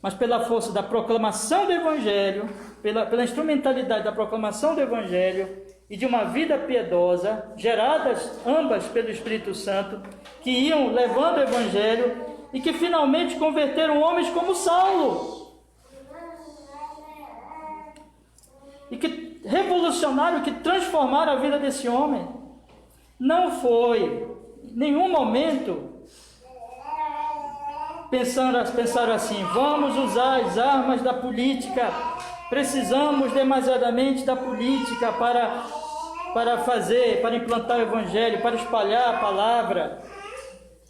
Speaker 1: Mas pela força da proclamação do Evangelho, pela instrumentalidade da proclamação do Evangelho e de uma vida piedosa, geradas ambas pelo Espírito Santo, que iam levando o Evangelho e que finalmente converteram homens como Saulo. E que revolucionaram, que transformaram a vida desse homem. Não foi, em nenhum momento, pensaram assim: vamos usar as armas da política, precisamos demasiadamente da política para implantar o evangelho, para espalhar a palavra.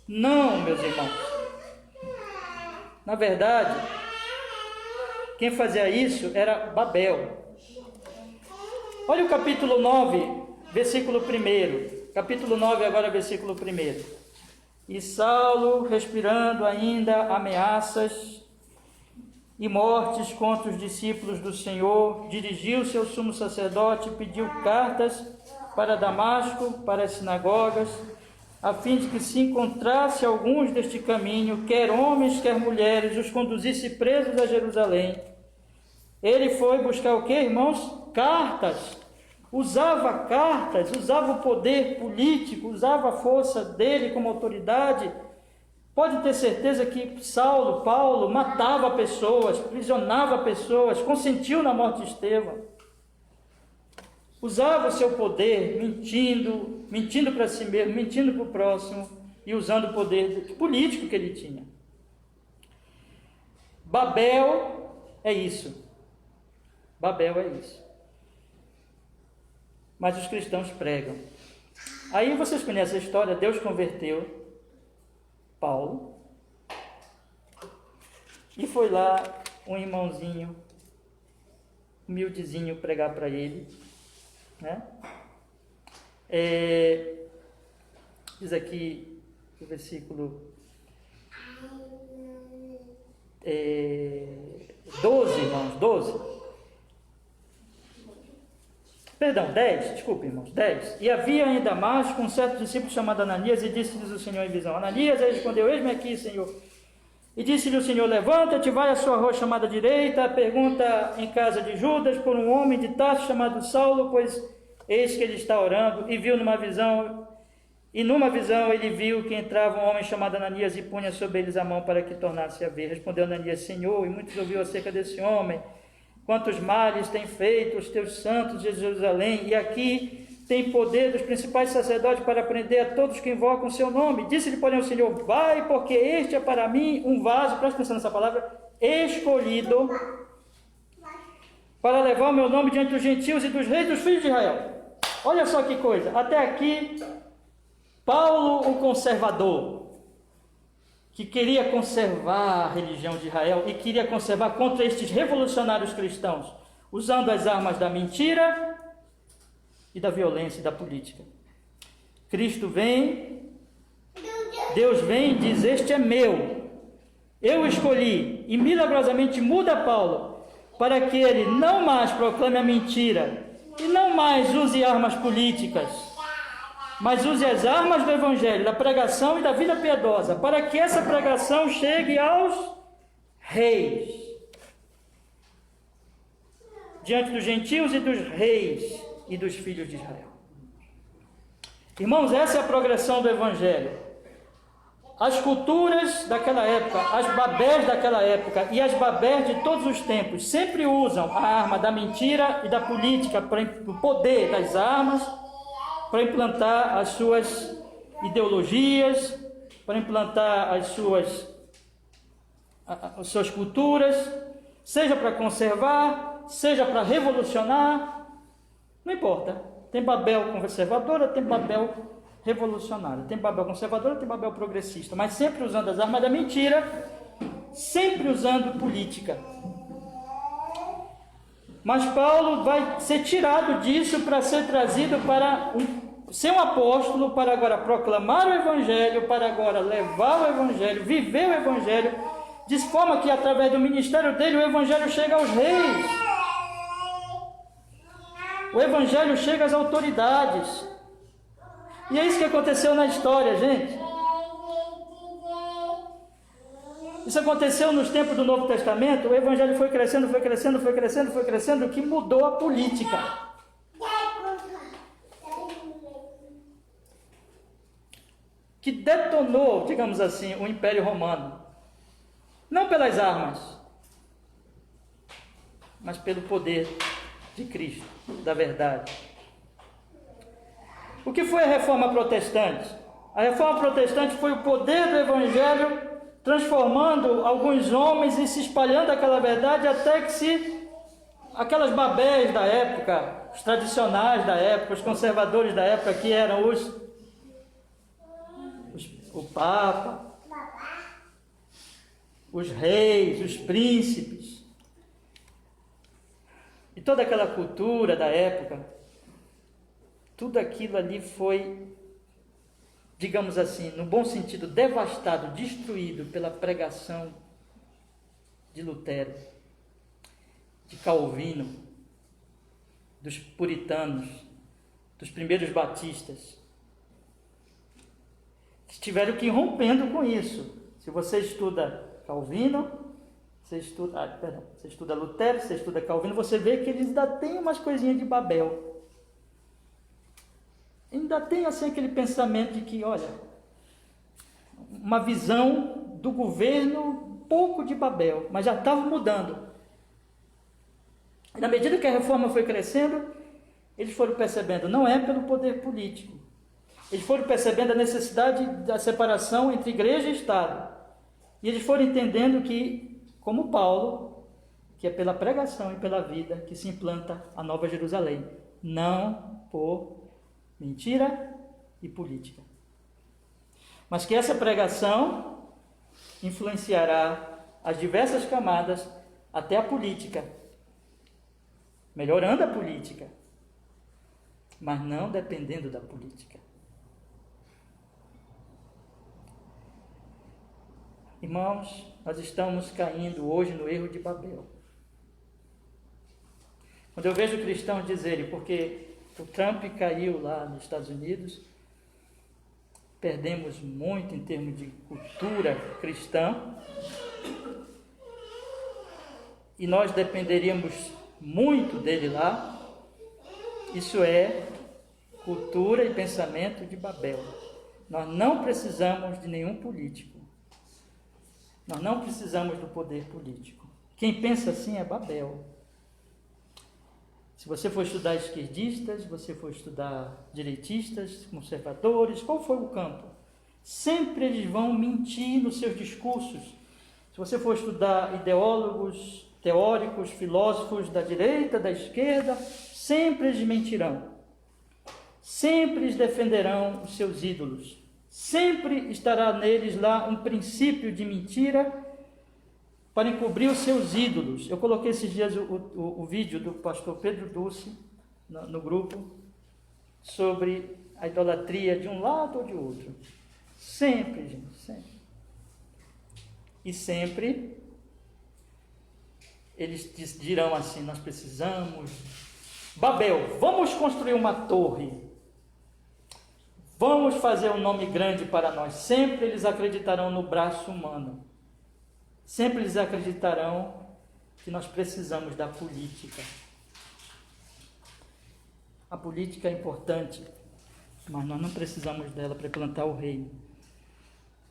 Speaker 1: Não, meus irmãos. Na verdade, quem fazia isso era Babel. Olha o capítulo 9, versículo 1. Capítulo 9, agora versículo 1. E Saulo, respirando ainda ameaças e mortes contra os discípulos do Senhor, dirigiu-se ao sumo sacerdote e pediu cartas para Damasco, para as sinagogas, a fim de que se encontrasse alguns deste caminho, quer homens, quer mulheres, os conduzisse presos a Jerusalém. Ele foi buscar o que, irmãos? Cartas. Usava cartas, usava o poder político, usava a força dele como autoridade. Pode ter certeza que Paulo matava pessoas, prisionava pessoas, consentiu na morte de Estevão. Usava o seu poder, mentindo para si mesmo, mentindo para o próximo e usando o poder político que ele tinha. Babel é isso. Babel é isso. Mas os cristãos pregam. Aí vocês conhecem a história, Deus converteu Paulo e foi lá um irmãozinho humildezinho pregar para ele, né? Diz aqui o versículo 12, irmãos, 12. Perdão, 10, desculpe, irmãos, 10. E havia em Damasco um certo discípulo chamado Ananias, e disse-lhes o Senhor em visão: Ananias, ele respondeu: eis-me aqui, Senhor. E disse-lhe o Senhor: levanta-te, vai à sua rua chamada direita, pergunta em casa de Judas por um homem de Tarso chamado Saulo, pois eis que ele está orando. E viu numa visão ele viu que entrava um homem chamado Ananias e punha sobre eles a mão para que tornasse a ver. Respondeu Ananias: Senhor, e muitos ouviu acerca desse homem, quantos males tem feito os teus santos de Jerusalém, e aqui tem poder dos principais sacerdotes para prender a todos que invocam o seu nome. Disse-lhe, porém, o Senhor: vai, porque este é para mim um vaso, presta atenção nessa palavra, escolhido, para levar o meu nome diante dos gentios e dos reis dos filhos de Israel. Olha só que coisa, até aqui, Paulo, o conservador, que queria conservar a religião de Israel e queria conservar contra estes revolucionários cristãos, usando as armas da mentira e da violência e da política. Cristo vem, Deus vem e diz: este é meu, eu escolhi, e milagrosamente muda Paulo, para que ele não mais proclame a mentira e não mais use armas políticas, mas use as armas do Evangelho, da pregação e da vida piedosa, para que essa pregação chegue aos reis, diante dos gentios e dos reis e dos filhos de Israel. Irmãos, essa é a progressão do Evangelho. As culturas daquela época, as Babés daquela época e as Babés de todos os tempos sempre usam a arma da mentira e da política, o poder das armas, para implantar as suas ideologias, para implantar as suas culturas, seja para conservar, seja para revolucionar, não importa. Tem Babel conservadora, tem Babel revolucionária, tem Babel conservadora, tem Babel progressista, mas sempre usando as armas da mentira, sempre usando política. Mas Paulo vai ser tirado disso para ser trazido para ser um apóstolo, para agora proclamar o Evangelho, para agora levar o Evangelho, viver o Evangelho, de forma que através do ministério dele o Evangelho chega aos reis, o Evangelho chega às autoridades. E é isso que aconteceu na história, gente. Isso aconteceu nos tempos do Novo Testamento. O Evangelho foi crescendo, que mudou a política. Que detonou, digamos assim, o Império Romano. Não pelas armas, mas pelo poder de Cristo, da verdade. O que foi a Reforma Protestante? A Reforma Protestante foi o poder do Evangelho transformando alguns homens e se espalhando aquela verdade até que aquelas babéis da época, os tradicionais da época, os conservadores da época, que eram o Papa, os reis, os príncipes, e toda aquela cultura da época, tudo aquilo ali foi, digamos assim, no bom sentido, devastado, destruído pela pregação de Lutero, de Calvino, dos puritanos, dos primeiros batistas, que tiveram que ir rompendo com isso. Se você estuda Calvino, você estuda Lutero, você estuda Calvino, você vê que eles ainda têm umas coisinhas de Babel. Ainda tem assim aquele pensamento de que, olha, uma visão do governo um pouco de Babel, mas já estava mudando. E na medida que a reforma foi crescendo, eles foram percebendo, não é pelo poder político, eles foram percebendo a necessidade da separação entre igreja e Estado. E eles foram entendendo que, como Paulo, que é pela pregação e pela vida que se implanta a Nova Jerusalém, não por mentira e política. Mas que essa pregação influenciará as diversas camadas até a política, melhorando a política, mas não dependendo da política. Irmãos, nós estamos caindo hoje no erro de Babel. Quando eu vejo cristãos dizerem, porque o Trump caiu lá nos Estados Unidos, perdemos muito em termos de cultura cristã, e nós dependeríamos muito dele lá. Isso é cultura e pensamento de Babel. Nós não precisamos de nenhum político. Nós não precisamos do poder político. Quem pensa assim é Babel. Se você for estudar esquerdistas, se você for estudar direitistas, conservadores, qual foi o campo? Sempre eles vão mentir nos seus discursos. Se você for estudar ideólogos, teóricos, filósofos da direita, da esquerda, sempre eles mentirão. Sempre eles defenderão os seus ídolos. Sempre estará neles lá um princípio de mentira para encobrir os seus ídolos. Eu coloquei esses dias o vídeo do pastor Pedro Dulce no grupo sobre a idolatria de um lado ou de outro. Sempre, gente, sempre. E sempre eles dirão assim, nós precisamos... Babel, vamos construir uma torre. Vamos fazer um nome grande para nós. Sempre eles acreditarão no braço humano. Sempre eles acreditarão que nós precisamos da política. A política é importante, mas nós não precisamos dela para implantar o reino.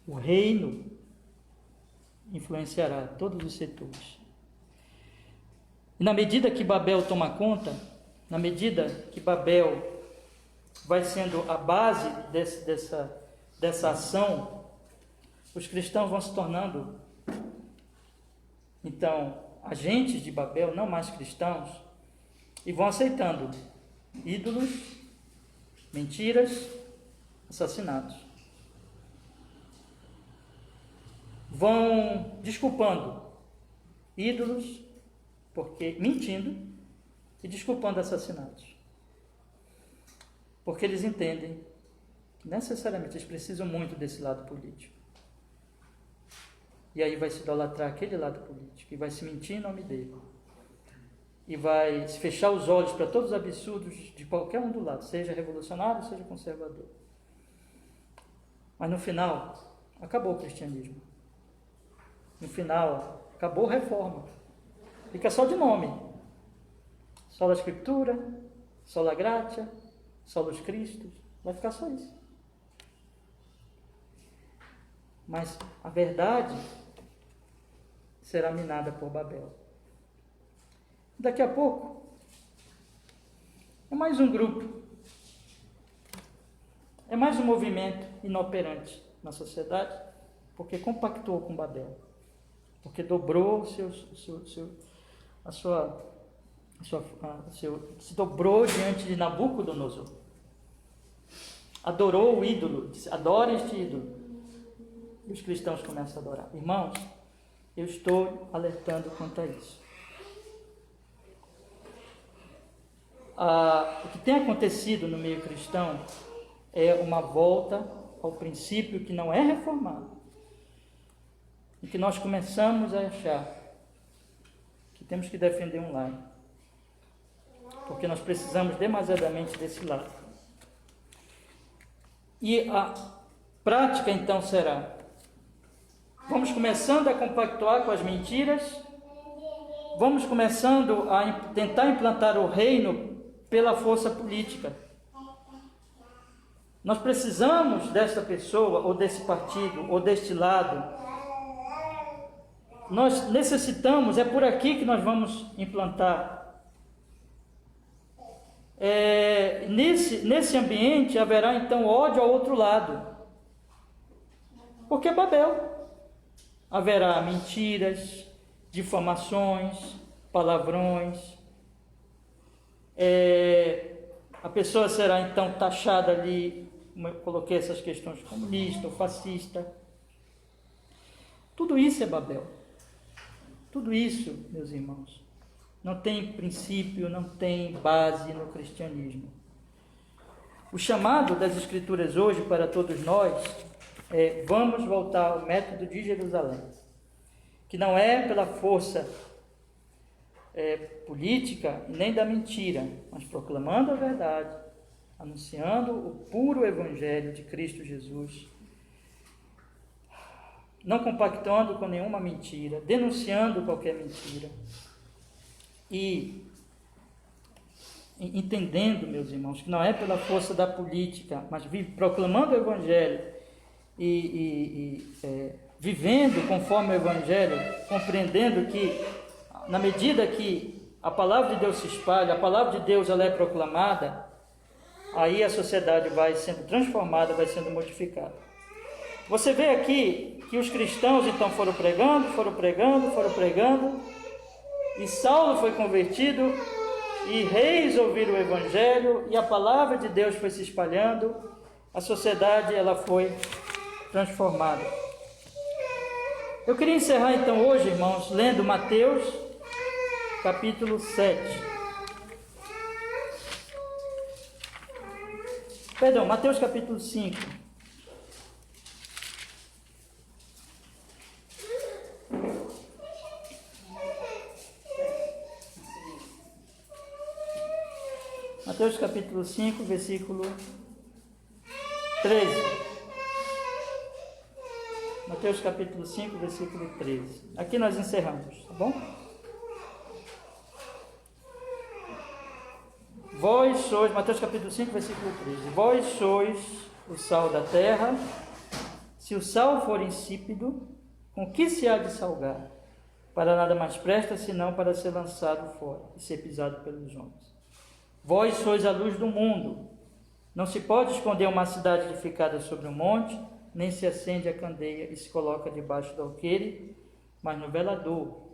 Speaker 1: O reino influenciará todos os setores. E na medida que Babel toma conta, na medida que Babel vai sendo a base dessa ação, os cristãos vão se tornando, então, agentes de Babel, não mais cristãos, e vão aceitando ídolos, mentiras, assassinatos. Vão desculpando ídolos, porque mentindo, e desculpando assassinatos. Porque eles entendem que necessariamente eles precisam muito desse lado político. E aí vai se idolatrar aquele lado político, e vai se mentir em nome dele. E vai se fechar os olhos para todos os absurdos de qualquer um do lado, seja revolucionário, seja conservador. Mas no final, acabou o cristianismo. No final, acabou a reforma. Fica só de nome. Sola Escritura, sola gratia, solos Christus, vai ficar só isso. Mas a verdade será minada por Babel. Daqui a pouco, é mais um grupo, é mais um movimento inoperante na sociedade, porque compactuou com Babel, porque dobrou se dobrou diante de Nabucodonosor, adorou o ídolo, disse: adora este ídolo. E os cristãos começam a adorar. Irmãos, eu estou alertando quanto a isso. O que tem acontecido no meio cristão é uma volta ao princípio que não é reformado, e que nós começamos a achar que temos que defender um lado, porque nós precisamos demasiadamente desse lado. E a prática então será: vamos começando a compactuar com as mentiras, vamos começando a tentar implantar o reino pela força política. Nós precisamos desta pessoa, ou desse partido, ou deste lado. Nós necessitamos, é por aqui que nós vamos implantar. Nesse ambiente haverá então ódio ao outro lado, porque é Babel. Haverá mentiras, difamações, palavrões. A pessoa será então taxada ali, como eu coloquei essas questões, comunista ou fascista. Tudo isso é Babel. Tudo isso, meus irmãos, não tem princípio, não tem base no cristianismo. O chamado das Escrituras hoje para todos nós é: vamos voltar ao método de Jerusalém, que não é pela força política nem da mentira, mas proclamando a verdade, anunciando o puro evangelho de Cristo Jesus, não compactuando com nenhuma mentira, denunciando qualquer mentira e entendendo, meus irmãos, que não é pela força da política, mas proclamando o evangelho e vivendo conforme o evangelho, compreendendo que na medida que a palavra de Deus se espalha, a palavra de Deus ela é proclamada, aí a sociedade vai sendo transformada, vai sendo modificada. Você vê aqui que os cristãos então foram pregando, e Saulo foi convertido, e reis ouviram o evangelho, e a palavra de Deus foi se espalhando, a sociedade ela foi transformada. Eu queria encerrar então hoje, irmãos, lendo Mateus capítulo 7. Perdão, Mateus capítulo 5. Mateus capítulo 5, versículo 13. Mateus capítulo 5, versículo 13. Aqui nós encerramos, tá bom? Vós sois, Mateus capítulo 5, versículo 13. Vós sois o sal da terra. Se o sal for insípido, com que se há de salgar? Para nada mais presta, senão para ser lançado fora e ser pisado pelos homens. Vós sois a luz do mundo. Não se pode esconder uma cidade edificada sobre um monte, nem se acende a candeia e se coloca debaixo do alqueire, mas no velador,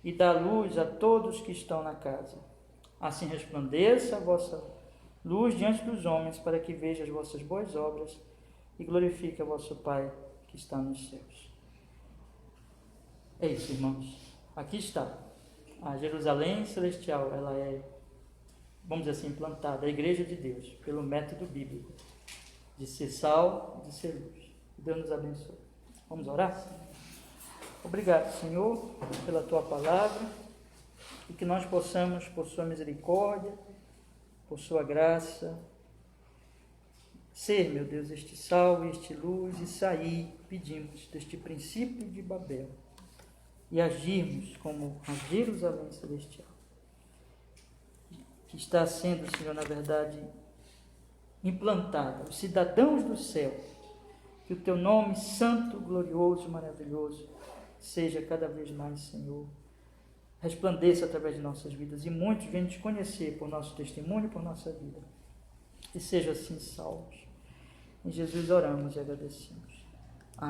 Speaker 1: e dá luz a todos que estão na casa. Assim resplandeça a vossa luz diante dos homens, para que vejam as vossas boas obras e glorifique a vosso Pai que está nos céus. É isso, irmãos. Aqui está. A Jerusalém Celestial, ela é, vamos dizer assim, implantada, a Igreja de Deus, pelo método bíblico, de ser sal, de ser luz. Deus nos abençoe. Vamos orar? Obrigado, Senhor, pela Tua palavra, e que nós possamos, por Sua misericórdia, por Sua graça, ser, meu Deus, este sal e este luz, e sair, pedimos, deste princípio de Babel, e agirmos como a Jerusalém Celestial, que está sendo, Senhor, na verdade, implantada, os cidadãos do céu, que o Teu nome santo, glorioso, maravilhoso, seja cada vez mais, Senhor, resplandeça através de nossas vidas, e muitos venham te conhecer por nosso testemunho, por nossa vida, e sejam assim salvos. Em Jesus oramos e agradecemos.